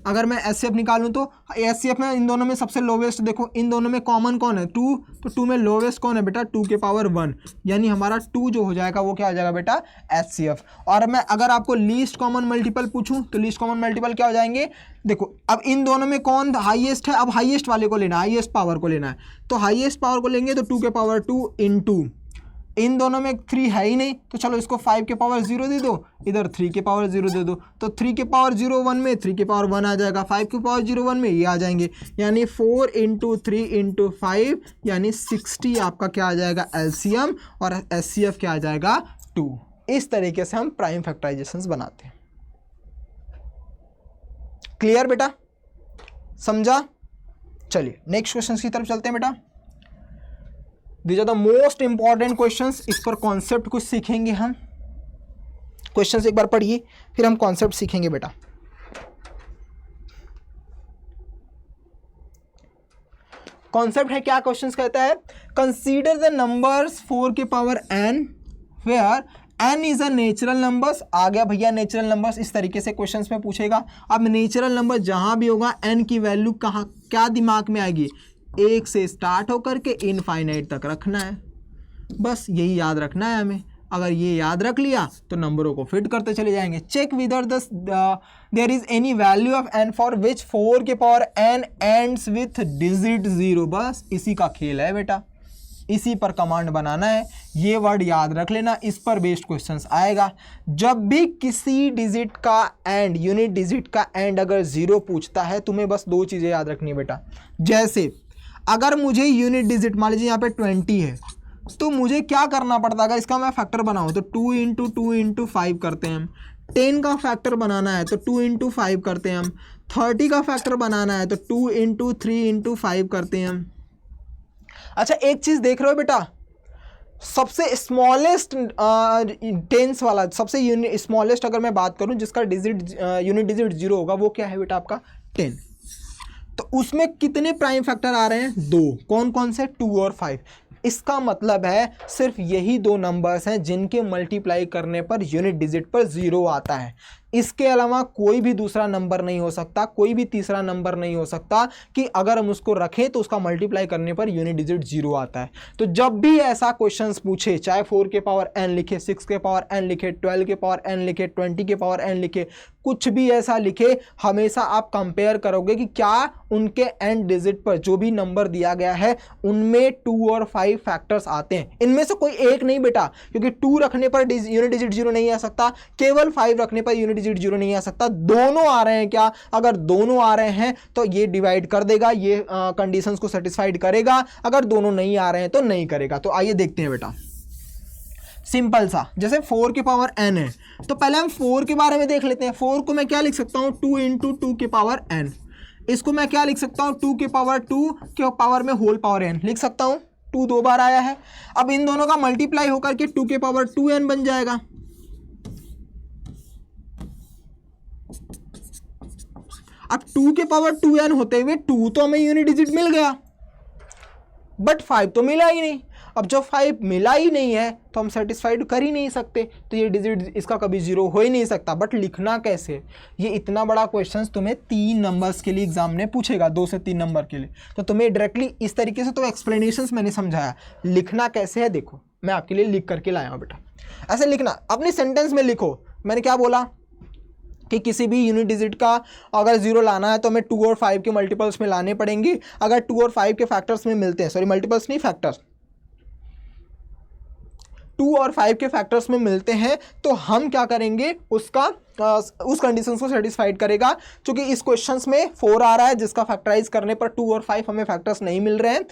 अगर मैं एचसीएफ निकालूं तो एचसीएफ में इन दोनों में सबसे लोवेस्ट देखो, इन दोनों में कॉमन कौन है? 2, तो 2 में लोवेस्ट कौन है बेटा? 2 के पावर 1, यानी हमारा 2 जो हो जाएगा वो क्या हो जाएगा बेटा? एचसीएफ। और मैं अगर आपको लीस्ट कॉमन मल्टीपल पूछूं तो लीस्ट कॉमन मल्टीपल क्या हो जाएंगे? देखो अब इन दोनों में कौन हाईएस्ट है? अब हाईएस्ट वाले को लेना है, हाईएस्ट पावर को लेना है। तो हाईएस्ट पावर को लेंगे तो 2 के पावर 2 इंटू, इन दोनों में 3 है ही नहीं, तो चलो इसको 5 के पावर 0 दे दो, इधर 3 के पावर 0 दे दो। तो 3 के पावर 0 1 में 3 के पावर 1 आ जाएगा, 5 के पावर 0 1 में ये आ जाएंगे, यानी 4 इंटू 3 इंटू 5, यानी 60 आपका क्या आ जाएगा? एलसीएम। और एचसीएफ क्या आ जाएगा? 2। इस तरीके से हम प्राइम फैक्टराइजेशंस बनाते हैं। क्लियर बेटा, समझा? चलिए नेक्स्ट क्वेश्चन की तरफ चलते हैं बेटा। These are the most important questions। इस पर कॉन्सेप्ट कुछ सीखेंगे हम। क्वेश्चंस एक बार पढ़िए फिर हम कॉन्सेप्ट सीखेंगे बेटा। कॉन्सेप्ट है क्या? क्वेश्चंस कहता है कंसीडर द नंबर्स 4 के power n where n is a natural numbers. आ गया भैया नेचुरल नंबर्स, इस तरीके से क्वेश्चंस में पूछेगा। अब नेचुरल नंबर जहां भी होगा n की वैल्यू कहाँ क्या दिमाग में आएगी? 1 से स्टार्ट होकर के इनफाइनाइट तक रखना है, बस यही याद रखना है हमें। अगर ये याद रख लिया तो नंबरों को फिट करते चले जाएंगे। Check whether there is any value of n for which 4 के power n ends with digit 0। बस इसी का खेल है बेटा, इसी पर कमांड बनाना है। ये वर्ड याद रख लेना, इस पर बेस्ड क्वेश्चंस आएगा। जब भी किसी डिजिट का एंड, यूनिट डिजिट का एंड अगर 0 पूछता है, तुम्हें बस 2 चीज़ें याद रखनी है बेटा। जैसे अगर मुझे यूनिट डिजिट मान लीजिए यहाँ पे 20 है, तो मुझे क्या करना पड़ता है? अगर इसका मैं फैक्टर बनाऊँ तो 2 इंटू 2 इंटू 5 करते हैं हम। 10 का फैक्टर बनाना है तो 2 इंटू 5 करते हैं हम। 30 का फैक्टर बनाना है तो 2 इंटू 3 इंटू 5 करते हैं हम। अच्छा एक चीज़ देख रहे हो बेटा, सबसे स्मॉलेस्ट टेंस वाला, सबसे स्मॉलेस्ट अगर मैं बात करूं जिसका डिजिट यूनिट डिजिट 0 होगा, वो क्या है बेटा? आपका 10। तो उसमें कितने प्राइम फैक्टर आ रहे हैं? 2। कौन कौन से? 2 और 5। इसका मतलब है सिर्फ यही दो नंबर्स हैं जिनके मल्टीप्लाई करने पर यूनिट डिजिट पर 0 आता है। इसके अलावा कोई भी दूसरा नंबर नहीं हो सकता, कोई भी तीसरा नंबर नहीं हो सकता कि अगर हम उसको रखें तो उसका मल्टीप्लाई करने पर यूनिट डिजिट 0 आता है। तो जब भी ऐसा क्वेश्चंस पूछे, चाहे 4 के पावर n लिखे, 6 के पावर n लिखे, 12 के पावर n लिखे, 20 के पावर n लिखे, कुछ भी ऐसा लिखे, हमेशा आप कंपेयर करोगे कि क्या उनके एंड डिजिट पर जो भी नंबर दिया गया है उनमें 2 और 5 फैक्टर्स आते हैं। इनमें से कोई एक नहीं बेटा, क्योंकि 2 रखने पर यूनिट डिजिट 0 नहीं आ सकता, केवल 5 रखने पर यूनिट डिजिट 0 नहीं आ सकता। दोनों आ रहे हैं क्या? अगर दोनों आ रहे हैं तो ये डिवाइड कर देगा, ये कंडीशंस को सेटिस्फाइड करेगा। अगर दोनों नहीं आ रहे हैं तो नहीं करेगा। तो आइए देखते हैं बेटा, सिंपल सा, जैसे 4 के पावर n है तो पहले हम 4 के बारे में देख लेते हैं। 4 को मैं क्या लिख सकता हूं? 2 इंटू 2 के पावर n। इसको मैं क्या लिख सकता हूं? 2 के पावर 2 के पावर में होल पावर n लिख सकता हूं। 2 दो बार आया है। अब इन दोनों का मल्टीप्लाई होकर के 2 के पावर 2n बन जाएगा। अब 2 के पावर 2n होते हुए 2 तो हमें यूनिट डिजिट मिल गया, बट 5 तो मिला ही नहीं। अब जब 5 मिला ही नहीं है तो हम सेटिस्फाइड कर ही नहीं सकते, तो ये डिजिट इसका कभी 0 हो ही नहीं सकता। बट लिखना कैसे? ये इतना बड़ा क्वेश्चन तुम्हें 3 नंबर्स के लिए एग्जाम में पूछेगा, 2 से 3 नंबर के लिए, तो तुम्हें डायरेक्टली इस तरीके से तो एक्सप्लेनेशंस मैंने समझाया। लिखना कैसे है देखो, मैं आपके लिए लिख करके लाया हूँ बेटा। ऐसे लिखना, अपनी सेंटेंस में लिखो। मैंने क्या बोला कि किसी भी यूनिट डिजिट का अगर 0 लाना है तो हमें 2 और 5 के मल्टीपल्स में लाने पड़ेंगे। अगर 2 और 5 के फैक्टर्स में मिलते हैं, सॉरी मल्टीपल्स नहीं फैक्टर्स, 2 और 5 के फैक्टर्स में मिलते हैं तो हम क्या करेंगे, उसका उस कंडीशंस को सेटिस्फाइड करेगा। क्योंकि इस क्वेश्चंस में 4 आ रहा है जिसका फैक्टराइज करने पर 2 और 5 हमें फैक्टर्स नहीं मिल रहे हैं,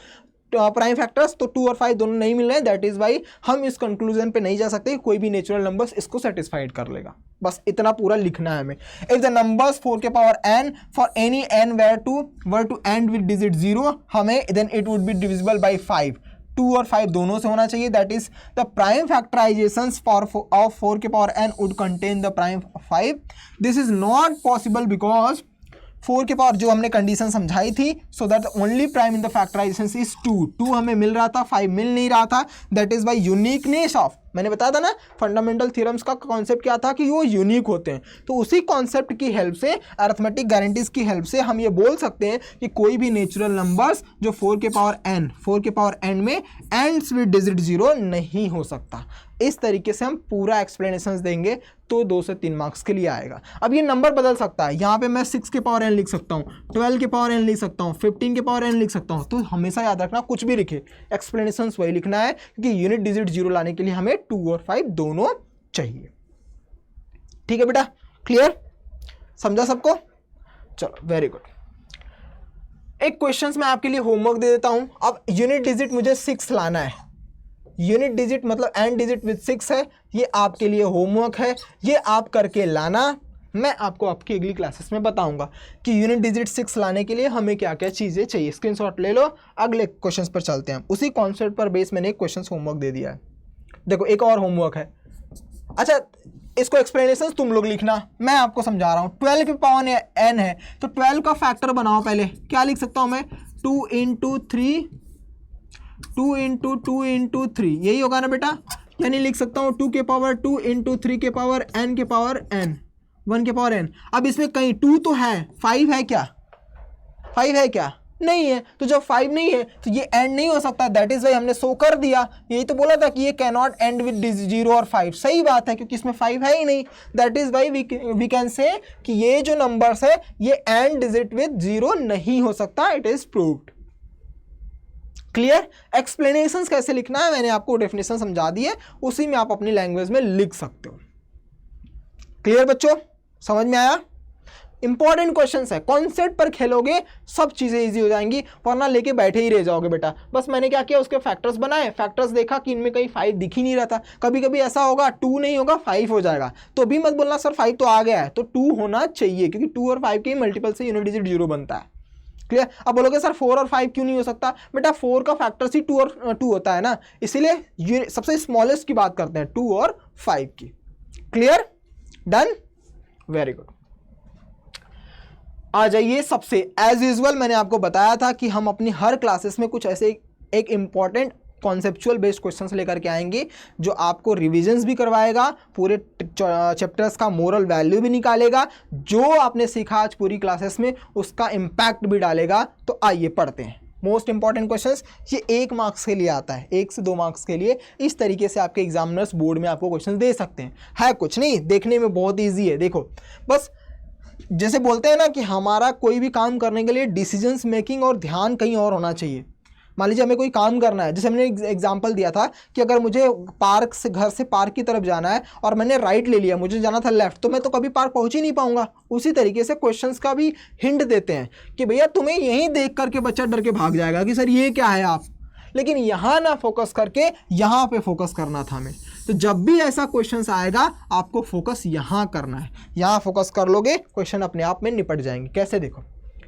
प्राइम फैक्टर्स, तो 2 और 5 दोनों नहीं मिल रहे हैं। दैट इज वाई हम इस कंक्लूजन पे नहीं जा सकते कोई भी नेचुरल नंबर्स इसको सेटिस्फाइड कर लेगा। बस इतना पूरा लिखना है हमें। इफ द नंबर्स 4 के power n for any n were to end with digit 0, हमें then it would be divisible by 5। 2 और 5 दोनों से होना चाहिए। That is the prime factorizations of 4 के power n would contain the prime 5। This is not possible because 4 के power जो हमने कंडीशन समझाई थी, so that only prime in the factorization is 2 हमें मिल रहा था, 5 मिल नहीं रहा था। That is by uniqueness of, मैंने बताया था ना फंडामेंटल थ्योरम्स का कॉन्सेप्ट क्या था कि वो यूनिक होते हैं। तो उसी कॉन्सेप्ट की हेल्प से, अरिथमेटिक गारंटीज की हेल्प से हम ये बोल सकते हैं कि कोई भी नेचुरल नंबर्स जो 4 के पावर n में एंड्स विद डिजिट 0 नहीं हो सकता। इस तरीके से हम पूरा एक्सप्लेनेशन देंगे तो 2 से 3 मार्क्स के लिए आएगा। अब ये नंबर बदल सकता है, यहाँ पे मैं 6 के पावर n लिख सकता हूँ, 12 के पावर n लिख सकता हूँ, 15 के पावर n लिख सकता हूँ। तो हमेशा याद रखना कुछ भी लिखे, एक्सप्लेनेशन वही लिखना है, क्योंकि यूनिट डिजिट 0 लाने के लिए हमें 2 और 5 दोनों चाहिए। ठीक है बेटा, क्लियर? समझा सबको? चलो वेरी गुड। एक क्वेश्चंस मैं आपके लिए होमवर्क दे देता हूं। अब यूनिट डिजिट मुझे 6 लाना है। यूनिट डिजिट मतलब एंड डिजिट विद 6 है। ये आपके लिए होमवर्क है, ये आप करके लाना। मैं आपको आपकी अगली क्लासेस में बताऊंगा कि यूनिट डिजिट 6 लाने के लिए हमें क्या क्या चीज़ें चाहिए। स्क्रीनशॉट ले लो, अगले क्वेश्चंस पर चलते हैं। उसी कॉन्सेप्ट पर बेस मैंने एक क्वेश्चन होमवर्क दे दिया है। देखो एक और होमवर्क है। अच्छा, इसको एक्सप्लेनेशन तुम लोग लिखना, मैं आपको समझा रहा हूँ। 12 के पावर n है तो 12 का फैक्टर बनाओ। पहले क्या लिख सकता हूँ मैं? 2 इंटू 3, 2 इंटू 2 इंटू 3, यही होगा ना बेटा? यानी लिख सकता हूँ 2 के पावर 2 इंटू 3 के पावर n के पावर n, 1 के पावर n। अब इसमें कहीं 2 तो है, 5 है क्या? 5 है क्या? नहीं है। तो जब 5 नहीं है तो ये एंड नहीं हो सकता। दैट इज वाई हमने शो कर दिया। यही तो बोला था कि ये कैन नॉट एंड विद 0 और 5। सही बात है, क्योंकि इसमें 5 है ही नहीं। That is why we can say कि ये जो नंबर्स है ये एंड डिजिट विद 0 नहीं हो सकता। It is proved. Clear? Explanations कैसे लिखना है मैंने आपको डेफिनेशन समझा दी है, उसी में आप अपनी लैंग्वेज में लिख सकते हो। क्लियर बच्चों? समझ में आया? इंपॉर्टेंट क्वेश्चंस है, कॉन्सेप्ट पर खेलोगे सब चीजें इजी हो जाएंगी, वरना लेके बैठे ही रह जाओगे बेटा। बस मैंने क्या किया, उसके फैक्टर्स बनाए, फैक्टर्स देखा कि इनमें कहीं 5 दिख ही नहीं रहा था। कभी कभी ऐसा होगा 2 नहीं होगा 5 हो जाएगा, तो भी मत बोलना सर 5 तो आ गया है, तो 2 होना चाहिए, क्योंकि 2 और 5 के मल्टीपल से यूनिट डिजिट 0 बनता है। क्लियर? अब बोलोगे सर 4 और 5 क्यों नहीं हो सकता? बेटा 4 का फैक्टर्स ही 2 और 2 होता है ना, इसीलिए सबसे स्मॉलेस्ट की बात करते हैं, 2 और 5 की। क्लियर? डन? Very good. आ जाइए सबसे एज यूजुअल मैंने आपको बताया था कि हम अपनी हर क्लासेस में कुछ ऐसे एक इंपॉर्टेंट कॉन्सेप्चुअल बेस्ड क्वेश्चंस लेकर के आएंगे जो आपको रिविजन्स भी करवाएगा, पूरे चैप्टर्स का मोरल वैल्यू भी निकालेगा, जो आपने सीखा आज पूरी क्लासेस में उसका इम्पैक्ट भी डालेगा। तो आइए पढ़ते हैं मोस्ट इंपॉर्टेंट क्वेश्चंस। ये 1 मार्क्स के लिए आता है, 1 से 2 मार्क्स के लिए। इस तरीके से आपके एग्जामिनर्स बोर्ड में आपको क्वेश्चंस दे सकते हैं। है कुछ नहीं, देखने में बहुत ईजी है। देखो बस जैसे बोलते हैं ना कि हमारा कोई भी काम करने के लिए डिसीजंस मेकिंग और ध्यान कहीं और होना चाहिए। मान लीजिए हमें कोई काम करना है, जैसे हमने एग्जांपल दिया था कि अगर मुझे पार्क से, घर से पार्क की तरफ जाना है और मैंने राइट ले लिया, मुझे जाना था लेफ्ट, तो मैं तो कभी पार्क पहुंच ही नहीं पाऊंगा। उसी तरीके से क्वेश्चंस का भी हिंट देते हैं कि भैया तुम्हें यहीं देख करके बच्चा डर के भाग जाएगा कि सर ये क्या है आप, लेकिन यहाँ ना फोकस करके यहाँ पे फोकस करना था हमें। तो जब भी ऐसा क्वेश्चन आएगा आपको फोकस यहाँ करना है, यहाँ फोकस कर लोगे क्वेश्चन अपने आप में निपट जाएंगे। कैसे, देखो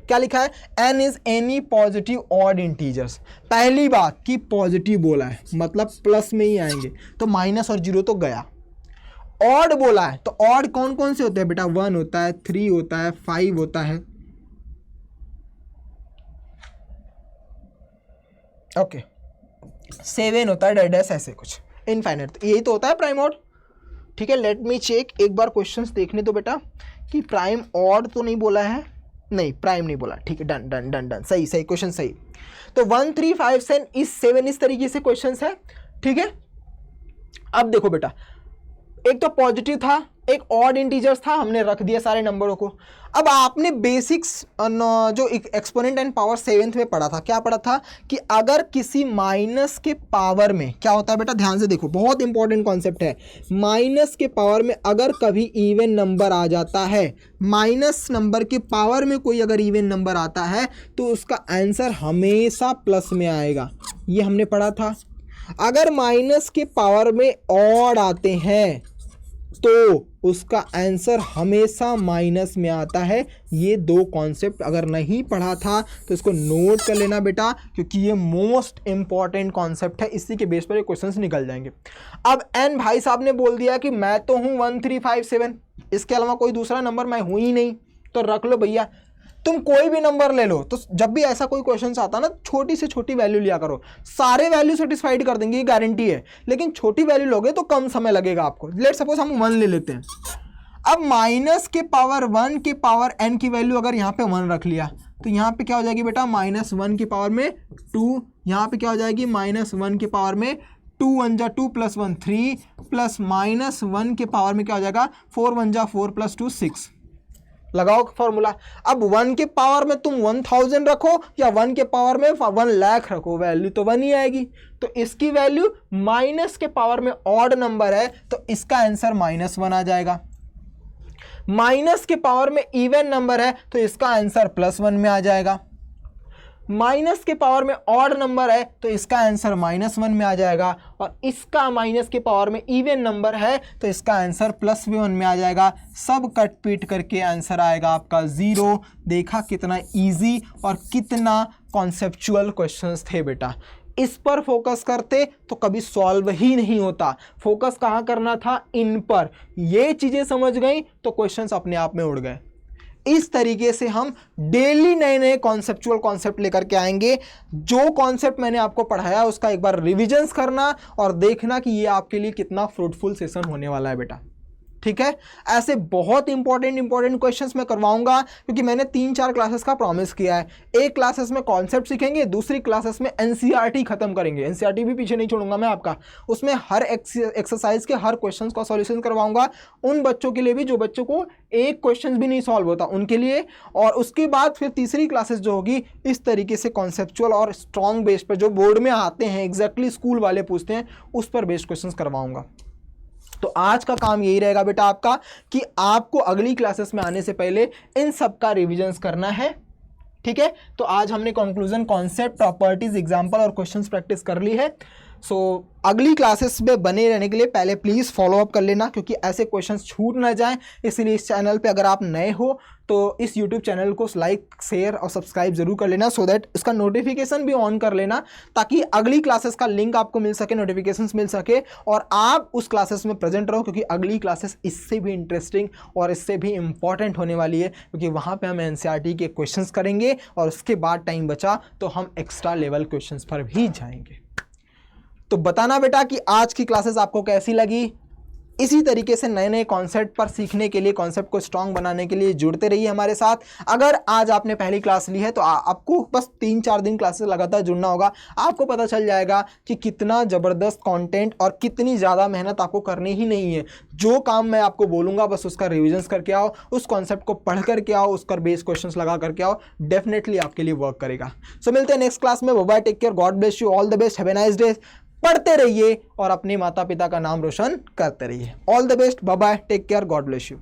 क्या लिखा है, n is any positive odd integers. पहली बात कि पॉजिटिव बोला है मतलब प्लस में ही आएंगे, तो माइनस और 0 तो गया। ऑड बोला है तो ऑड कौन कौन से होते हैं बेटा, 1 होता है, 3 होता है, 5 होता है, ओके 7 होता है, डैश ऐसे कुछ इनफाइनाइट, यही तो होता है प्राइम ऑड। ठीक है, लेट मी चेक, एक बार क्वेश्चंस देखने दो बेटा कि प्राइम ऑड तो नहीं बोला है, नहीं प्राइम नहीं बोला। ठीक है, डन डन डन डन, सही सही क्वेश्चन सही। तो 1 3 5 7 इस तरीके से क्वेश्चंस है। ठीक है, अब देखो बेटा, एक तो पॉजिटिव था, एक ऑड इंटीजर्स था, हमने रख दिया सारे नंबरों को। अब आपने बेसिक्स जो एक्सपोनेंट एंड पावर 7th में पढ़ा था, क्या पढ़ा था कि अगर किसी माइनस के पावर में क्या होता है बेटा, ध्यान से देखो, बहुत इंपॉर्टेंट कॉन्सेप्ट है। माइनस के पावर में अगर कभी इवन नंबर आ जाता है, माइनस नंबर के पावर में कोई अगर इवन नंबर आता है तो उसका आंसर हमेशा प्लस में आएगा, ये हमने पढ़ा था। अगर माइनस के पावर में ऑड आते हैं तो उसका आंसर हमेशा माइनस में आता है। ये 2 कॉन्सेप्ट अगर नहीं पढ़ा था तो इसको नोट कर लेना बेटा, क्योंकि ये मोस्ट इंपॉर्टेंट कॉन्सेप्ट है, इसी के बेस पर ये क्वेश्चंस निकल जाएंगे। अब एन भाई साहब ने बोल दिया कि मैं तो हूँ 1 3 5 7, इसके अलावा कोई दूसरा नंबर मैं हूँ ही नहीं, तो रख लो भैया, तुम कोई भी नंबर ले लो। तो जब भी ऐसा कोई क्वेश्चन आता ना, छोटी से छोटी वैल्यू लिया करो, सारे वैल्यू सेटिस्फाइड कर देंगे, ये गारंटी है, लेकिन छोटी वैल्यू लोगे तो कम समय लगेगा आपको। लेट सपोज हम 1 ले लेते हैं। अब माइनस के पावर 1 के पावर n की वैल्यू अगर यहाँ पे 1 रख लिया तो यहाँ पे क्या हो जाएगी बेटा, -1 की पावर में 2, यहाँ पे क्या हो जाएगी -1 के पावर में 2 1 जा 2 + 1 3 प्लस -1 के पावर में क्या हो जाएगा 4 1 जा 4 + 2 6। लगाओ फॉर्मूला। अब 1 के पावर में तुम 1000 रखो या 1 के पावर में 1 लाख रखो, वैल्यू तो 1 ही आएगी। तो इसकी वैल्यू माइनस के पावर में ऑड नंबर है तो इसका आंसर -1 आ जाएगा। माइनस के पावर में इवन नंबर है तो इसका आंसर +1 में आ जाएगा। माइनस के पावर में ऑड नंबर है तो इसका आंसर -1 में आ जाएगा, और इसका माइनस के पावर में इवन नंबर है तो इसका आंसर +1 में आ जाएगा। सब कट पीट करके आंसर आएगा आपका 0। देखा कितना इजी और कितना कॉन्सेप्चुअल क्वेश्चंस थे बेटा। इस पर फोकस करते तो कभी सॉल्व ही नहीं होता। फोकस कहाँ करना था, इन पर। ये चीज़ें समझ गई तो क्वेश्चंस अपने आप में उड़ गए। इस तरीके से हम डेली नए नए कॉन्सेप्चुअल कॉन्सेप्ट लेकर के आएंगे। जो कॉन्सेप्ट मैंने आपको पढ़ाया उसका एक बार रिविजन्स करना और देखना कि ये आपके लिए कितना फ्रूटफुल सेशन होने वाला है बेटा। ठीक है, ऐसे बहुत इंपॉर्टेंट क्वेश्चंस मैं करवाऊंगा, क्योंकि मैंने 3-4 क्लासेस का प्रॉमिस किया है। एक क्लासेस में कॉन्सेप्ट सीखेंगे, दूसरी क्लासेस में एनसीईआरटी खत्म करेंगे। एनसीईआरटी भी पीछे नहीं छोड़ूंगा मैं आपका, उसमें हर एक्सरसाइज के हर क्वेश्चन का सॉल्यूशन करवाऊंगा। उन बच्चों के लिए भी जो बच्चों को एक क्वेश्चन भी नहीं सॉल्व होता उनके लिए। और उसके बाद फिर तीसरी क्लासेस जो होगी इस तरीके से कॉन्सेप्चुअल और स्ट्रॉन्ग बेस पर जो बोर्ड में आते हैं, एग्जैक्टली स्कूल वाले पूछते हैं, उस पर बेस्ड क्वेश्चन करवाऊंगा। तो आज का काम यही रहेगा बेटा आपका कि आपको अगली क्लासेस में आने से पहले इन सब का रिविजन्स करना है। ठीक है, तो आज हमने कंक्लूजन, कॉन्सेप्ट, प्रॉपर्टीज, एग्जांपल और क्वेश्चंस प्रैक्टिस कर ली है। सो अगली क्लासेस में बने रहने के लिए पहले प्लीज़ फॉलो अप कर लेना, क्योंकि ऐसे क्वेश्चंस छूट ना जाएं। इसलिए इस चैनल पे अगर आप नए हो तो इस यूट्यूब चैनल को लाइक, शेयर और सब्सक्राइब जरूर कर लेना, सो दैट इसका नोटिफिकेशन भी ऑन कर लेना, ताकि अगली क्लासेस का लिंक आपको मिल सके, नोटिफिकेशंस मिल सके और आप उस क्लासेस में प्रेजेंट रहो, क्योंकि अगली क्लासेस इससे भी इंटरेस्टिंग और इससे भी इंपॉर्टेंट होने वाली है, क्योंकि वहाँ पर हम एनसीईआरटी के क्वेश्चंस करेंगे और उसके बाद टाइम बचा तो हम एक्स्ट्रा लेवल क्वेश्चंस पर भी जाएंगे। तो बताना बेटा कि आज की क्लासेस आपको कैसी लगी। इसी तरीके से नए नए कॉन्सेप्ट पर सीखने के लिए, कॉन्सेप्ट को स्ट्रांग बनाने के लिए जुड़ते रहिए हमारे साथ। अगर आज आपने पहली क्लास ली है तो आपको बस 3-4 दिन क्लासेस लगातार जुड़ना होगा, आपको पता चल जाएगा कि कितना ज़बरदस्त कंटेंट और कितनी ज़्यादा मेहनत आपको करनी ही नहीं है। जो काम मैं आपको बोलूँगा बस उसका रिविजन्स करके आओ, उस कॉन्सेप्ट को पढ़ करके आओ, उस पर बेस क्वेश्चंस लगा करके आओ, डेफिनेटली आपके लिए वर्क करेगा। सो मिलते हैं नेक्स्ट क्लास में। Bye, take care, God bless you, all the best, have a nice day. पढ़ते रहिए और अपने माता पिता का नाम रोशन करते रहिए। All the best, bye bye, take care, God bless you.